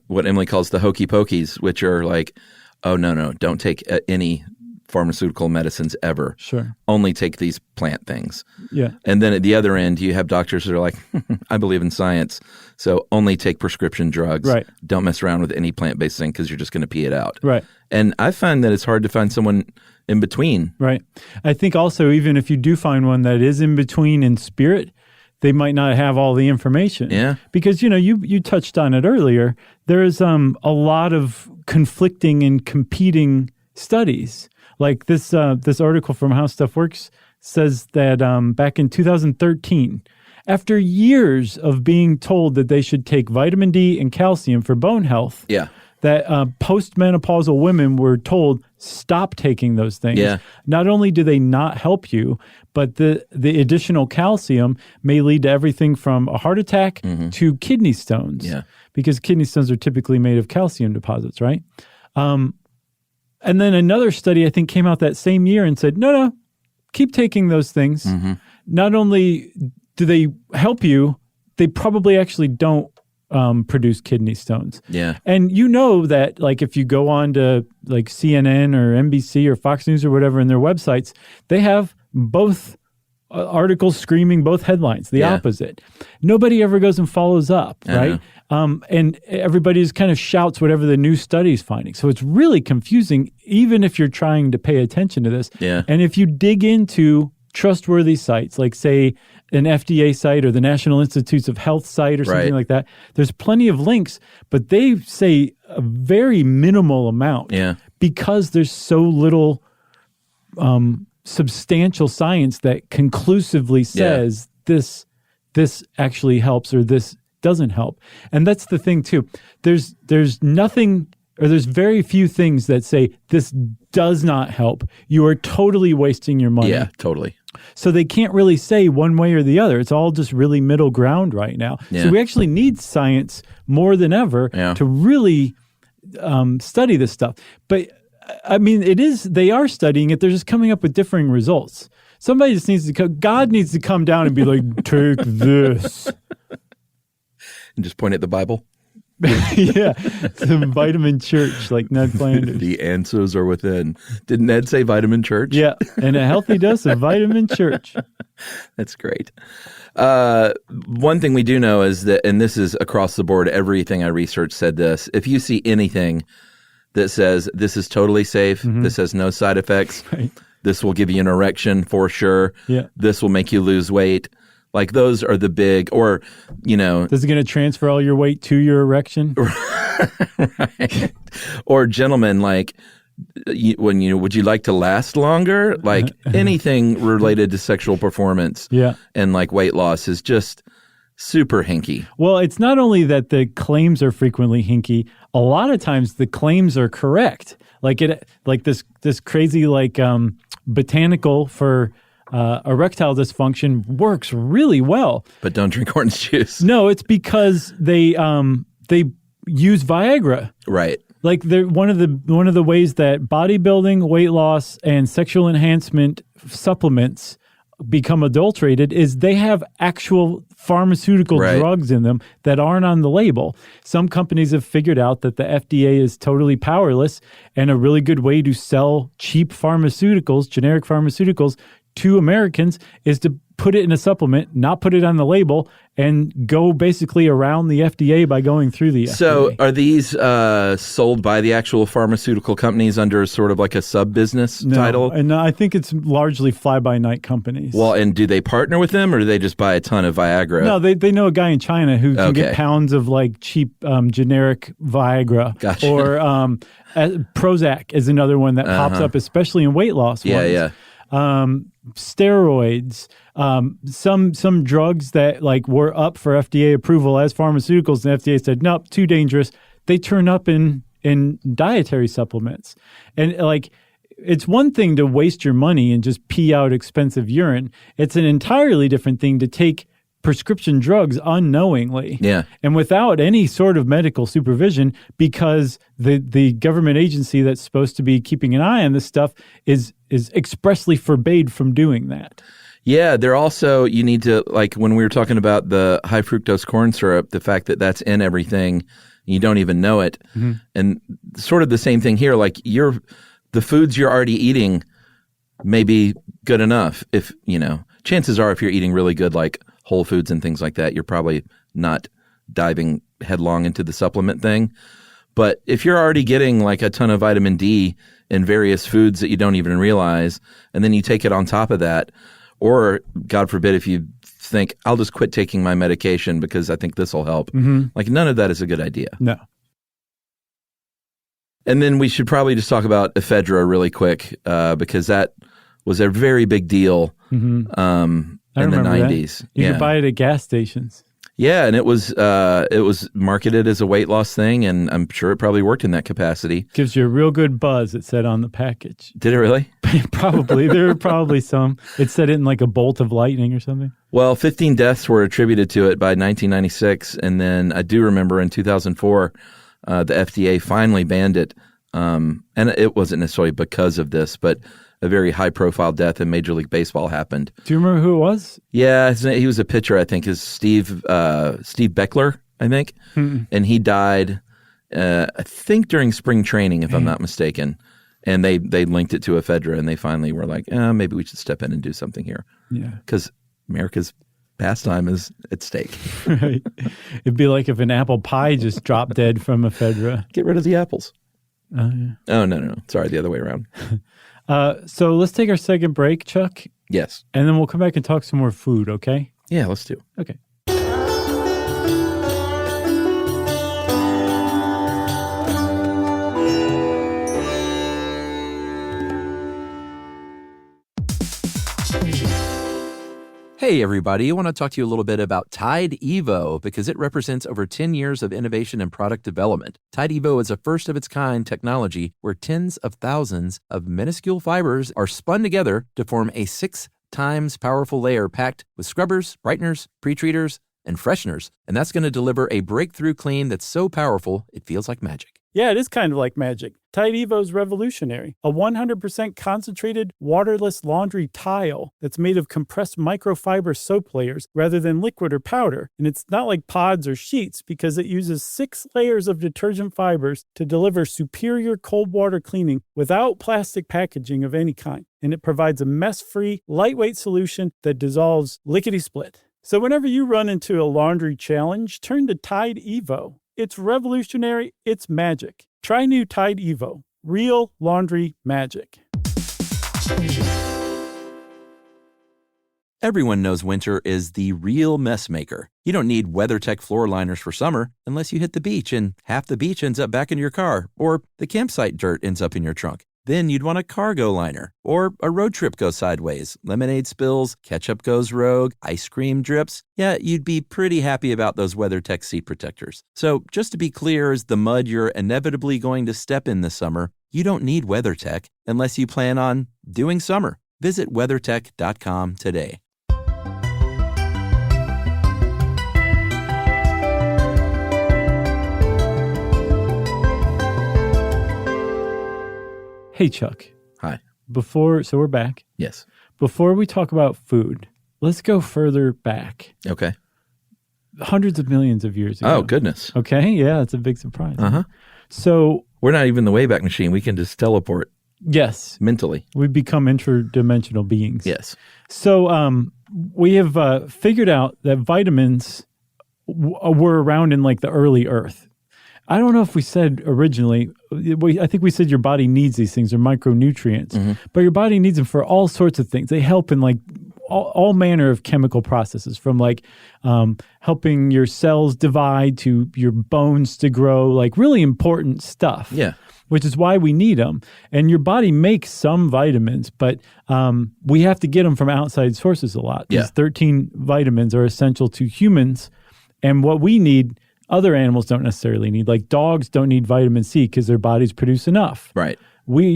what Emily calls the hokey pokeys, which are like, oh, no, don't take any pharmaceutical medicines ever. Sure. Only take these plant things. Yeah. And then at the other end, you have doctors that are like, I believe in science, so only take prescription drugs. Right. Don't mess around with any plant-based thing because you're just going to pee it out. Right. And I find that it's hard to find someone in between. Right. I think also, even if you do find one that is in between in spirit, they might not have all the information. Yeah. Because, you touched on it earlier. There's a lot of conflicting and competing studies. Like this article from How Stuff Works says that back in 2013, after years of being told that they should take vitamin D and calcium for bone health, that postmenopausal women were told, stop taking those things. Yeah. Not only do they not help you, but the additional calcium may lead to everything from a heart attack to kidney stones. Yeah. Because kidney stones are typically made of calcium deposits, right? And then another study, I think, came out that same year and said, no, keep taking those things. Not only do they help you, they probably actually don't produce kidney stones. Yeah. And you know that, like, if you go on to like CNN or NBC or Fox News or whatever in their websites, they have both articles screaming both headlines, the opposite. Nobody ever goes and follows up, right? And everybody just kind of shouts whatever the new study's finding. So it's really confusing, even if you're trying to pay attention to this. Yeah. And if you dig into trustworthy sites, like say an FDA site or the National Institutes of Health site or something like that, there's plenty of links, but they say a very minimal amount because there's so little substantial science that conclusively says this actually helps or this doesn't help. And that's the thing too. There's nothing, or there's very few things that say this does not help. You are totally wasting your money. Yeah, totally. So they can't really say one way or the other. It's all just really middle ground right now. Yeah. So we actually need science more than ever to really study this stuff. But I mean, they are studying it. They're just coming up with differing results. Somebody just needs to God needs to come down and be like, take this. And just point at the Bible. Yeah, some vitamin church like Ned Flanders. The answers are within. Did Ned say vitamin church? Yeah, and a healthy dose of vitamin church. That's great. One thing we do know is that, and this is across the board, everything I researched said this, if you see anything that says this is totally safe, this has no side effects, this will give you an erection for sure, this will make you lose weight, like those are the big, or, you know. Is it going to transfer all your weight to your erection? Right. Or gentlemen, like, would you like to last longer? Like anything related to sexual performance and like weight loss is just super hinky. Well, it's not only that the claims are frequently hinky, a lot of times the claims are correct. Like this crazy botanical for erectile dysfunction works really well. But don't drink orange juice. No, it's because they use Viagra. Right. Like one of the ways that bodybuilding, weight loss, and sexual enhancement supplements become adulterated is they have actual pharmaceutical drugs in them that aren't on the label. Some companies have figured out that the FDA is totally powerless, and a really good way to sell cheap pharmaceuticals, generic pharmaceuticals, to Americans is to put it in a supplement, not put it on the label, and go basically around the FDA by going through the FDA. So are these sold by the actual pharmaceutical companies under sort of like a sub-business title? And I think it's largely fly-by-night companies. Well, and do they partner with them, or do they just buy a ton of Viagra? No, they know a guy in China who can get pounds of like cheap generic Viagra. Gotcha. Or Prozac is another one that pops up, especially in weight loss ones. Steroids, some drugs that like were up for FDA approval as pharmaceuticals, and FDA said nope, too dangerous. They turn up in dietary supplements, and like it's one thing to waste your money and just pee out expensive urine. It's an entirely different thing to take prescription drugs unknowingly and without any sort of medical supervision, because the government agency that's supposed to be keeping an eye on this stuff is expressly forbade from doing that. Yeah, they're also, you need to, like when we were talking about the high fructose corn syrup, the fact that that's in everything, you don't even know it. And sort of the same thing here, like the foods you're already eating may be good enough. If, chances are if you're eating really good, like whole foods and things like that, you're probably not diving headlong into the supplement thing. But if you're already getting like a ton of vitamin D in various foods that you don't even realize, and then you take it on top of that, or God forbid, if you think, I'll just quit taking my medication because I think this will help. Like none of that is a good idea. No. And then we should probably just talk about ephedra really quick because that was a very big deal in the 90s. You could buy it at gas stations. Yeah, and it was marketed as a weight loss thing, and I'm sure it probably worked in that capacity. Gives you a real good buzz, it said on the package. Did it really? Probably. There were probably some. It said it in like a bolt of lightning or something. Well, 15 deaths were attributed to it by 1996, and then I do remember in 2004, the FDA finally banned it, and it wasn't necessarily because of this, but a very high-profile death in Major League Baseball happened. Do you remember who it was? Yeah, he was a pitcher, I think. Is Steve Beckler, I think. And he died, I think, during spring training, if I'm not mistaken. And they linked it to ephedra, and they finally were like, maybe we should step in and do something here. Yeah. Because America's pastime is at stake. Right. It'd be like if an apple pie just dropped dead from ephedra. Get rid of the apples. Oh, yeah. Oh, no. Sorry, the other way around. So let's take our second break, Chuck. Yes. And then we'll come back and talk some more food, okay? Yeah, let's do. Okay. Hey, everybody. I want to talk to you a little bit about Tide Evo because it represents over 10 years of innovation and product development. Tide Evo is a first-of-its-kind technology where tens of thousands of minuscule fibers are spun together to form a 6 times powerful layer packed with scrubbers, brighteners, pre-treaters, and fresheners. And that's going to deliver a breakthrough clean that's so powerful, it feels like magic. Yeah, it is kind of like magic. Tide Evo is revolutionary. A 100% concentrated, waterless laundry tile that's made of compressed microfiber soap layers rather than liquid or powder. And it's not like pods or sheets because it uses 6 layers of detergent fibers to deliver superior cold water cleaning without plastic packaging of any kind. And it provides a mess-free, lightweight solution that dissolves lickety-split. So whenever you run into a laundry challenge, turn to Tide Evo. It's revolutionary. It's magic. Try new Tide Evo. Real laundry magic. Everyone knows winter is the real mess maker. You don't need WeatherTech floor liners for summer unless you hit the beach and half the beach ends up back in your car, or the campsite dirt ends up in your trunk. Then you'd want a cargo liner, or a road trip goes sideways, lemonade spills, ketchup goes rogue, ice cream drips. Yeah, you'd be pretty happy about those WeatherTech seat protectors. So just to be clear, as the mud you're inevitably going to step in this summer, you don't need WeatherTech unless you plan on doing summer. Visit WeatherTech.com today. Hey, Chuck. Hi. So we're back. Yes. Before we talk about food, let's go further back. Okay. Hundreds of millions of years ago. Oh, goodness. Okay. Yeah, it's a big surprise. Uh-huh. So we're not even the Wayback Machine. We can just teleport. Yes. Mentally. We become interdimensional beings. Yes. So we have figured out that vitamins were around in like the early Earth. I don't know if we said originally, I think we said your body needs these things, they're micronutrients, but your body needs them for all sorts of things. They help in like all manner of chemical processes, from like helping your cells divide to your bones to grow, like really important stuff. Yeah. Which is why we need them. And your body makes some vitamins, but we have to get them from outside sources a lot. Yeah. These 13 vitamins are essential to humans, and what we need, other animals don't necessarily need. Like dogs don't need vitamin C because their bodies produce enough. Right.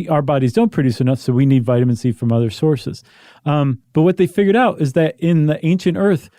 Our bodies don't produce enough, so we need vitamin C from other sources. But what they figured out is that in the ancient Earth,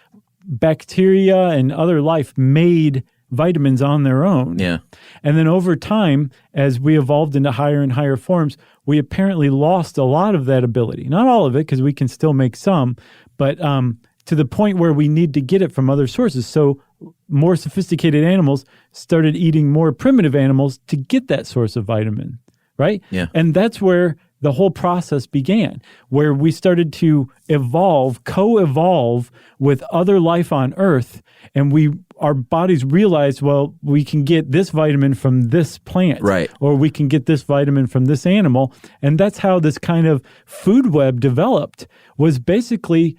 bacteria and other life made vitamins on their own. Yeah. And then over time, as we evolved into higher and higher forms, we apparently lost a lot of that ability. Not all of it, because we can still make some, but to the point where we need to get it from other sources. So more sophisticated animals started eating more primitive animals to get that source of vitamin, right? Yeah. And that's where the whole process began, where we started to co-evolve with other life on Earth, and our bodies realized, well, we can get this vitamin from this plant, right, or we can get this vitamin from this animal, and that's how this kind of food web developed, was basically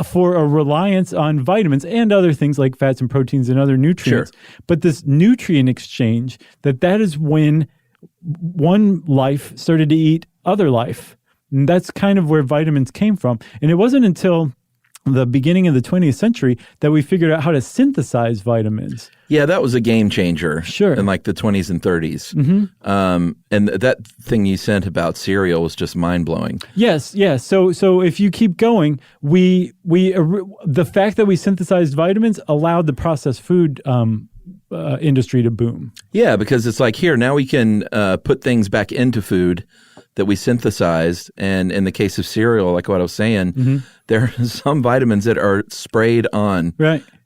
for a reliance on vitamins and other things like fats and proteins and other nutrients. Sure. But this nutrient exchange, that is when one life started to eat other life. And that's kind of where vitamins came from. And it wasn't until the beginning of the 20th century that we figured out how to synthesize vitamins. Yeah, that was a game changer. Sure. In like the 20s and 30s. Mm-hmm. And that thing you sent about cereal was just mind-blowing. Yes, yes. So if you keep going, the fact that we synthesized vitamins allowed the processed food industry to boom. Yeah, because it's like, here, now we can put things back into food that we synthesized. And in the case of cereal, like what I was saying, there are some vitamins that are sprayed on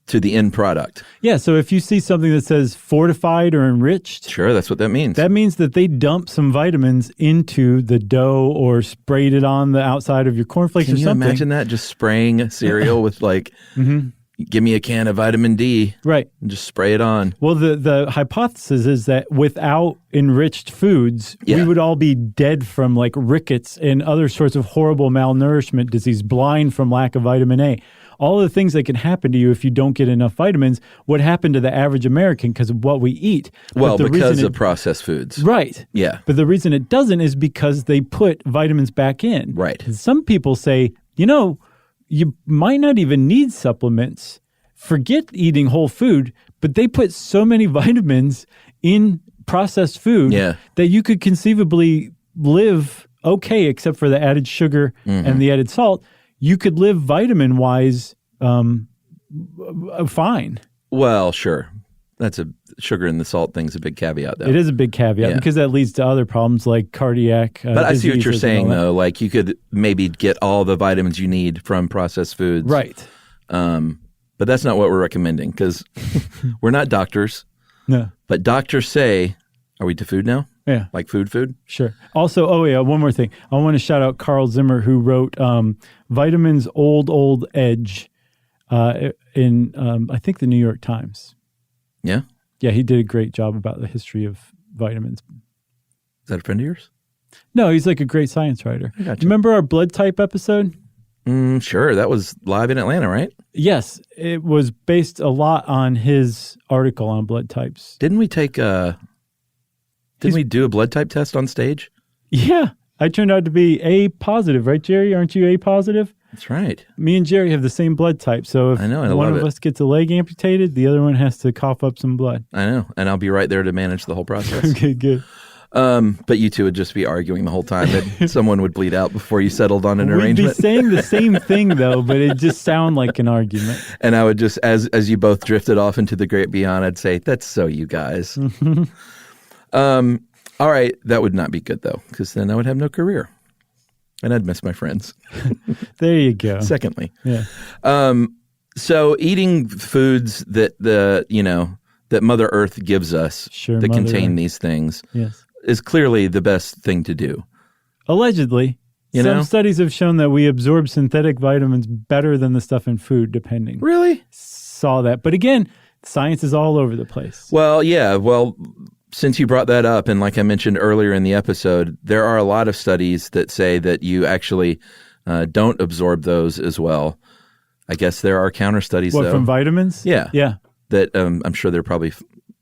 to the end product. Yeah, so if you see something that says fortified or enriched. Sure, that's what that means. That means that they dumped some vitamins into the dough or sprayed it on the outside of your cornflakes or something. Can you imagine that? Just spraying cereal with like... Give me a can of vitamin D. Right. And just spray it on. Well, the hypothesis is that without enriched foods, we would all be dead from like rickets and other sorts of horrible malnourishment disease, blind from lack of vitamin A. All the things that can happen to you if you don't get enough vitamins would happen to the average American because of what we eat. Well, because of processed foods. Right. Yeah. But the reason it doesn't is because they put vitamins back in. Right. Some people say, you might not even need supplements. Forget eating whole food, but they put so many vitamins in processed food that you could conceivably live okay, except for the added sugar and the added salt. You could live vitamin-wise fine. Well, sure. That's a sugar and the salt thing's a big caveat, though. It is a big caveat because that leads to other problems like cardiac But I see what you're saying, though. Like you could maybe get all the vitamins you need from processed foods. Right. But that's not what we're recommending because we're not doctors. No. But doctors say, are we to food now? Yeah. Like food? Sure. Also, one more thing. I want to shout out Carl Zimmer, who wrote Vitamins Old Edge in, I think, the New York Times. Yeah? Yeah, he did a great job about the history of vitamins. Is that a friend of yours? No, he's like a great science writer. I gotcha. Remember our blood type episode? Sure. That was live in Atlanta, right? Yes. It was based a lot on his article on blood types. Didn't we do a blood type test on stage? Yeah. I turned out to be A positive, right, Jerry? Aren't you A positive? That's right. Me and Jerry have the same blood type, so if one of us gets a leg amputated, the other one has to cough up some blood. I know, and I'll be right there to manage the whole process. Okay, good. But you two would just be arguing the whole time that someone would bleed out before you settled on an arrangement. We'd be saying the same thing, though, but it just sound like an argument. And I would just, as you both drifted off into the great beyond, I'd say, that's so you guys. All right, that would not be good, though, because then I would have no career. And I'd miss my friends. There you go. Secondly. Yeah. So eating foods that that Mother Earth gives us that contain these things is clearly the best thing to do. Allegedly. Some studies have shown that we absorb synthetic vitamins better than the stuff in food, depending. Really? Saw that. But again, science is all over the place. Well, yeah. Well, since you brought that up, and like I mentioned earlier in the episode, there are a lot of studies that say that you actually don't absorb those as well. I guess there are counter studies, though. From vitamins? Yeah. Yeah. That I'm sure they're probably,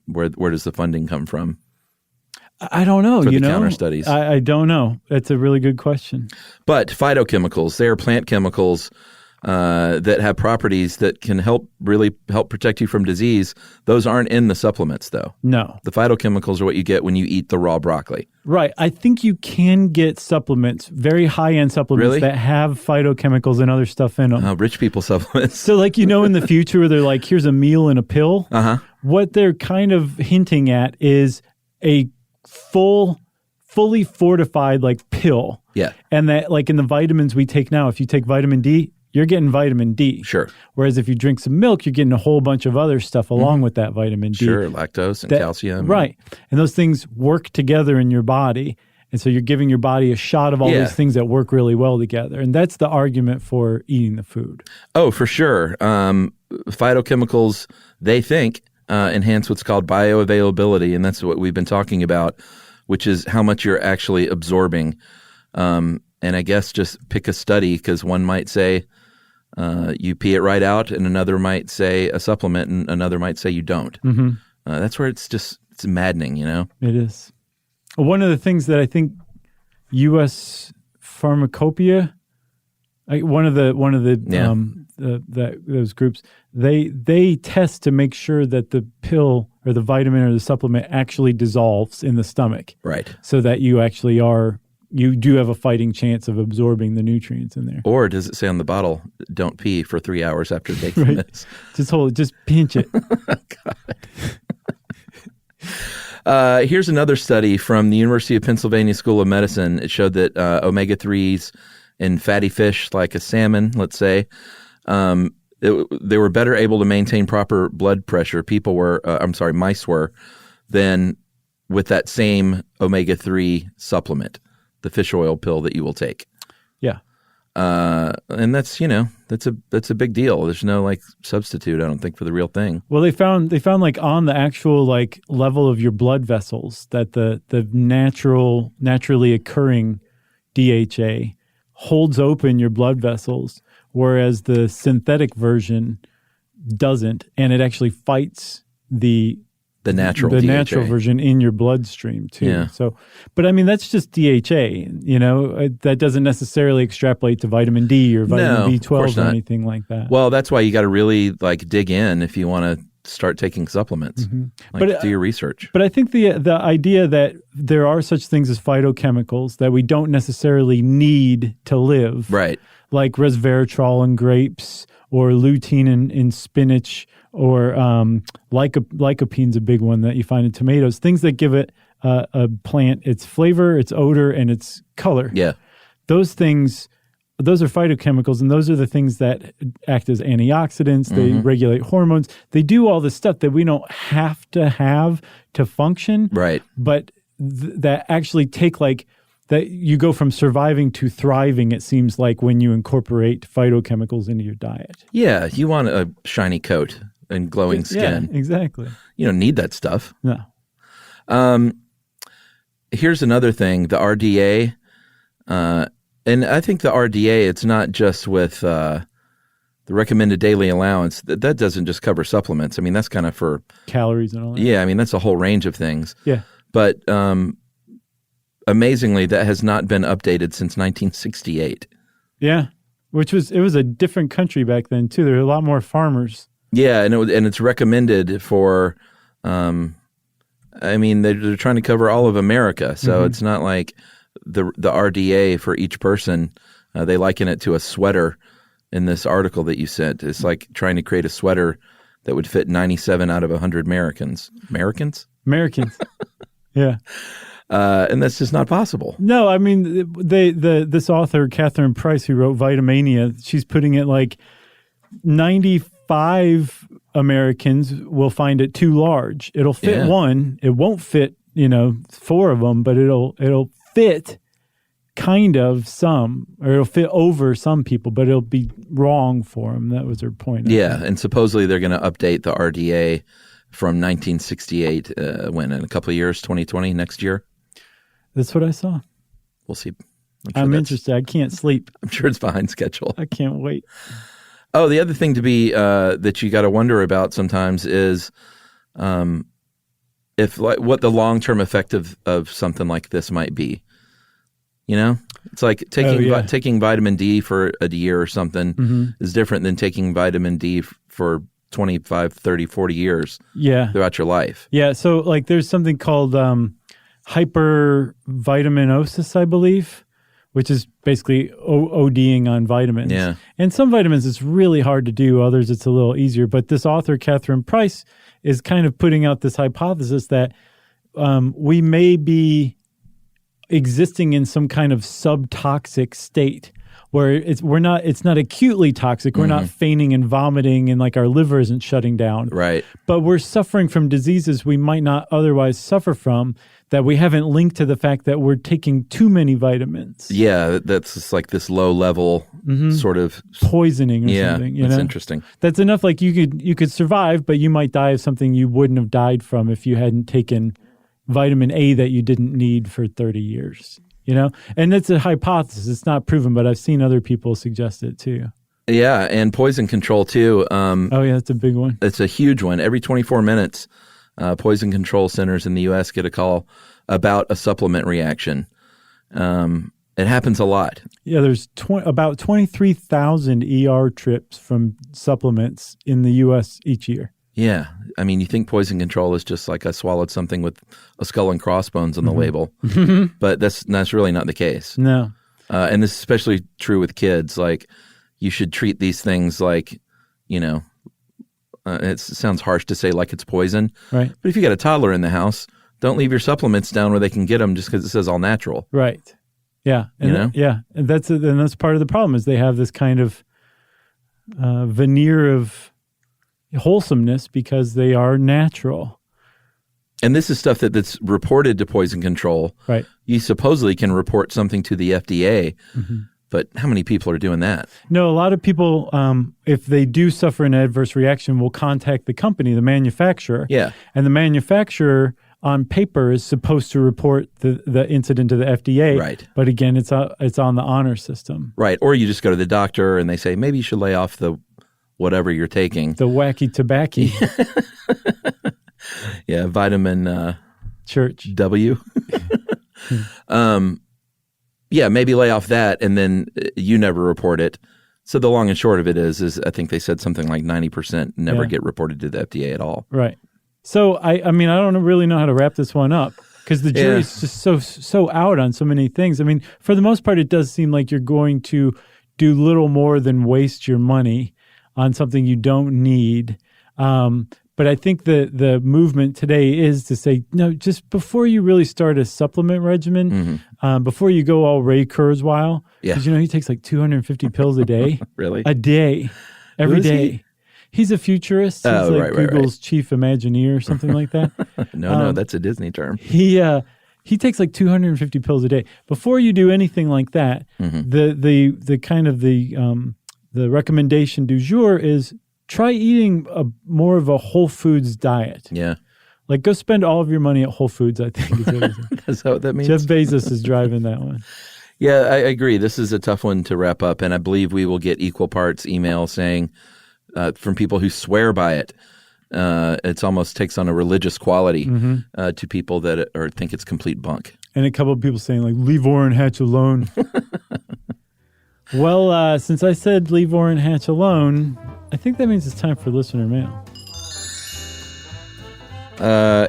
where does the funding come from? I don't know. For the counter studies. I don't know. That's a really good question. But phytochemicals, they are plant chemicals that have properties that can help protect you from disease. Those aren't in the supplements, though. No. The phytochemicals are what you get when you eat the raw broccoli. Right. I think you can get supplements, very high-end supplements that have phytochemicals and other stuff in them. Rich people supplements. So like, in the future where they're like, here's a meal and a pill. Uh-huh. What they're kind of hinting at is a fully fortified like pill. Yeah. And that like in the vitamins we take now, if you take vitamin D, you're getting vitamin D. Sure. Whereas if you drink some milk, you're getting a whole bunch of other stuff along with that vitamin D. Sure, lactose and calcium. Right. And those things work together in your body. And so you're giving your body a shot of all these things that work really well together. And that's the argument for eating the food. Oh, for sure. Phytochemicals, they think, enhance what's called bioavailability. And that's what we've been talking about, which is how much you're actually absorbing. And I guess just pick a study, because one might say you pee it right out, and another might say a supplement, and another might say you don't. Mm-hmm. That's where it's maddening, It is. One of the things that I think U.S. Pharmacopoeia, one of the those groups, they test to make sure that the pill or the vitamin or the supplement actually dissolves in the stomach, Right. so that you do have a fighting chance of absorbing the nutrients in there. Or does it say on the bottle, don't pee for 3 hours after taking this? Just pinch it. Here's another study from the University of Pennsylvania School of Medicine. It showed that omega-3s in fatty fish, like a salmon, let's say, they were better able to maintain proper blood pressure. Mice were, than with that same omega-3 supplement, the fish oil pill that you will take. Yeah. And that's a big deal. There's no like substitute, I don't think, for the real thing. Well, they found like on the actual like level of your blood vessels that the naturally occurring DHA holds open your blood vessels, whereas the synthetic version doesn't, and it actually fights the natural version in your bloodstream too. Yeah. So, but I mean, that's just DHA, that doesn't necessarily extrapolate to vitamin D or vitamin B12 or anything like that. Well, that's why you got to really like dig in if you want to start taking supplements. Mm-hmm. Do your research. But I think the idea that there are such things as phytochemicals that we don't necessarily need to live, right? Like resveratrol in grapes or lutein in spinach, or lycopene's a big one that you find in tomatoes. Things that give it a plant its flavor, its odor, and its color. Yeah, those are phytochemicals, and those are the things that act as antioxidants. They regulate hormones. They do all the stuff that we don't have to function. Right. But that actually take that you go from surviving to thriving, it seems like, when you incorporate phytochemicals into your diet. Yeah, you want a shiny coat and glowing skin. Yeah, exactly. You don't need that stuff. No. Here's another thing, the RDA. And I think the RDA, it's not just with the recommended daily allowance. That doesn't just cover supplements. I mean, that's kind of for calories and all that. Yeah, I mean, that's a whole range of things. Yeah. But amazingly, that has not been updated since 1968. Yeah, it was a different country back then too. There were a lot more farmers. Yeah, and it's recommended for. I mean, they're trying to cover all of America, so it's not like the RDA for each person. They liken it to a sweater in this article that you sent. It's like trying to create a sweater that would fit 97 out of 100 Americans. Americans? Yeah. And that's just not possible. No, I mean, this author, Catherine Price, who wrote Vitamania, she's putting it like 95 Americans will find it too large. It'll fit one. It won't fit, 4 of them, but it'll fit kind of some, or it'll fit over some people, but it'll be wrong for them. That was her point. Yeah, and supposedly they're going to update the RDA from 1968 when in a couple of years, 2020, next year. That's what I saw. We'll see. I'm interested. I can't sleep. I'm sure it's behind schedule. I can't wait. Oh, the other thing to be that you got to wonder about sometimes is if what the long-term effect of something like this might be. It's like taking vitamin D for a year or something is different than taking vitamin D for 25, 30, 40 years throughout your life. Yeah, so like there's something called hypervitaminosis, I believe, which is basically ODing on vitamins. Yeah. And some vitamins it's really hard to do, others it's a little easier. But this author, Catherine Price, is kind of putting out this hypothesis that we may be existing in some kind of subtoxic state where it's not acutely toxic. We're not fainting and vomiting and like our liver isn't shutting down. Right. But we're suffering from diseases we might not otherwise suffer from that we haven't linked to the fact that we're taking too many vitamins. Yeah, that's just like this low level sort of poisoning or something. Yeah, that's interesting. That's enough. Like you could survive, but you might die of something you wouldn't have died from if you hadn't taken vitamin A that you didn't need for 30 years. And it's a hypothesis. It's not proven, but I've seen other people suggest it too. Yeah, and poison control too. That's a big one. It's a huge one. Every 24 minutes, poison control centers in the U.S. get a call about a supplement reaction. It happens a lot. Yeah, there's about 23,000 ER trips from supplements in the U.S. each year. Yeah. I mean, you think poison control is just like I swallowed something with a skull and crossbones on the label, but that's really not the case. No. And this is especially true with kids. Like, you should treat these things like, it sounds harsh to say like it's poison. Right. But if you got a toddler in the house, don't leave your supplements down where they can get them just because it says all natural. Right. Yeah. And and that's part of the problem is they have this kind of veneer of wholesomeness because they are natural. And this is stuff that's reported to poison control. Right. You supposedly can report something to the FDA, but how many people are doing that? No, a lot of people, if they do suffer an adverse reaction, will contact the company, the manufacturer. Yeah. And the manufacturer on paper is supposed to report the incident to the FDA. Right. But again, it's on the honor system. Right. Or you just go to the doctor and they say, maybe you should lay off the whatever you're taking. The wacky tobacco. Yeah, vitamin Church. W. Yeah, maybe lay off that and then you never report it. So the long and short of it is I think they said something like 90% never get reported to the FDA at all. Right. So, I mean, I don't really know how to wrap this one up because the jury's just so out on so many things. I mean, for the most part, it does seem like you're going to do little more than waste your money on something you don't need. But I think the movement today is to say, no, just before you really start a supplement regimen, before you go all Ray Kurzweil, because he takes like 250 pills a day. Really? A day. Every day. He's a futurist. He's Google's chief Imagineer or something like that. No, that's a Disney term. He takes like 250 pills a day. Before you do anything like that, the kind of the recommendation du jour is try eating more of a whole foods diet. Yeah. Like go spend all of your money at Whole Foods, I think. Is what it is. That's what that means? Jeff Bezos is driving that one. Yeah, I agree. This is a tough one to wrap up, and I believe we will get equal parts email saying from people who swear by it. It almost takes on a religious quality to people that think it's complete bunk. And a couple of people saying like, leave Orrin Hatch alone. Well, since I said leave Orrin Hatch alone, I think that means it's time for listener mail.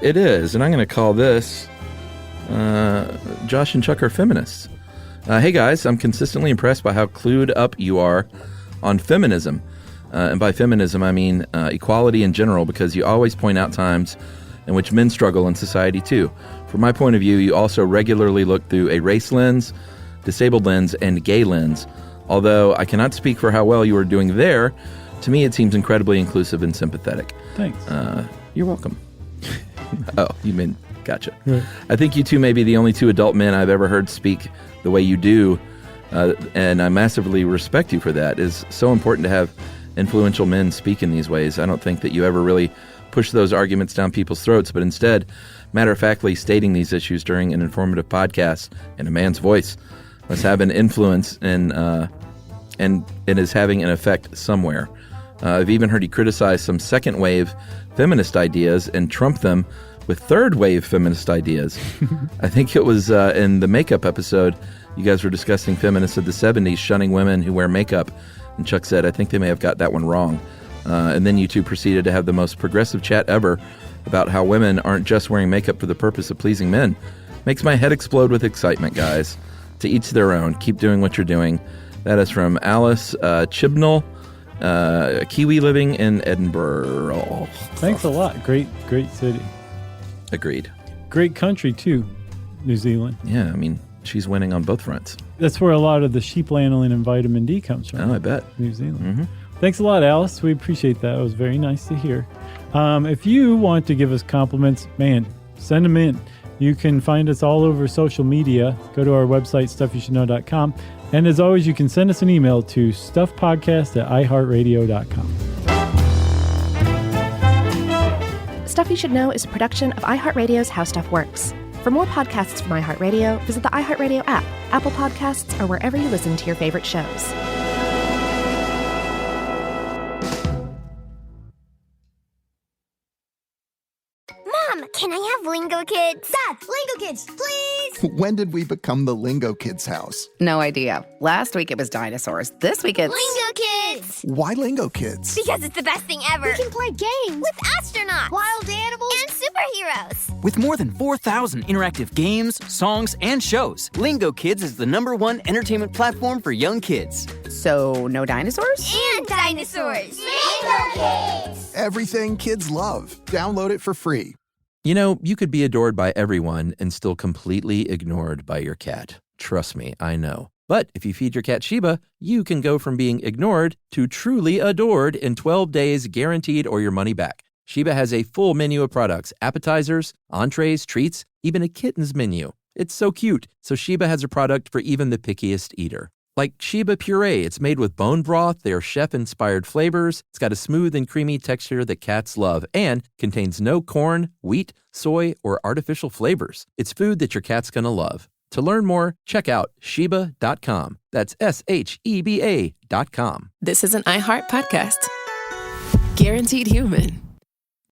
It is, and I'm going to call this Josh and Chuck are feminists. Hey guys, I'm consistently impressed by how clued up you are on feminism. And by feminism, I mean equality in general, because you always point out times in which men struggle in society too. From my point of view, you also regularly look through a race lens, disabled lens, and gay lens. Although I cannot speak for how well you are doing there, to me it seems incredibly inclusive and sympathetic. Thanks. You're welcome. Oh, you mean, gotcha. Right. I think you two may be the only two adult men I've ever heard speak the way you do, and I massively respect you for that. It's so important to have influential men speak in these ways. I don't think that you ever really push those arguments down people's throats, but instead, matter-of-factly stating these issues during an informative podcast in a man's voice must have an influence and it is having an effect somewhere. I've even heard you criticize some second-wave feminist ideas and trump them with third-wave feminist ideas. I think it was in the makeup episode, you guys were discussing feminists of the 70s shunning women who wear makeup, and Chuck said, I think they may have got that one wrong. And then you two proceeded to have the most progressive chat ever about how women aren't just wearing makeup for the purpose of pleasing men. Makes my head explode with excitement, guys. To each their own. Keep doing what you're doing. That is from Alice Chibnall, a Kiwi living in Edinburgh. Thanks a lot. Great city. Agreed. Great country, too, New Zealand. Yeah, I mean, she's winning on both fronts. That's where a lot of the sheep lanolin and vitamin D comes from. Oh, I bet. New Zealand. Thanks a lot, Alice. We appreciate that. It was very nice to hear. If you want to give us compliments, man, send them in. You can find us all over social media. Go to our website, stuffyoushouldknow.com. And as always, you can send us an email to stuffpodcast@iheartradio.com. Stuff You Should Know is a production of iHeartRadio's How Stuff Works. For more podcasts from iHeartRadio, visit the iHeartRadio app, Apple Podcasts, or wherever you listen to your favorite shows. Mom, can I have Lingo Kids. Dad, Lingo Kids, please. When did we become the Lingo Kids house? No idea. Last week it was dinosaurs. This week it's... Lingo Kids. Why Lingo Kids? Because it's the best thing ever. We can play games with astronauts, wild animals, and superheroes. With more than 4,000 interactive games, songs, and shows, Lingo Kids is the #1 entertainment platform for young kids. So, no dinosaurs? And dinosaurs. Lingo Kids. Everything kids love. Download it for free. You know, you could be adored by everyone and still completely ignored by your cat. Trust me, I know. But if you feed your cat Sheba, you can go from being ignored to truly adored in 12 days guaranteed or your money back. Sheba has a full menu of products, appetizers, entrees, treats, even a kitten's menu. It's so cute. So Sheba has a product for even the pickiest eater. Like Sheba Puree, it's made with bone broth, their chef-inspired flavors. It's got a smooth and creamy texture that cats love and contains no corn, wheat, soy, or artificial flavors. It's food that your cat's gonna love. To learn more, check out Sheba.com. That's SHEBA.com. This is an iHeart podcast. Guaranteed human.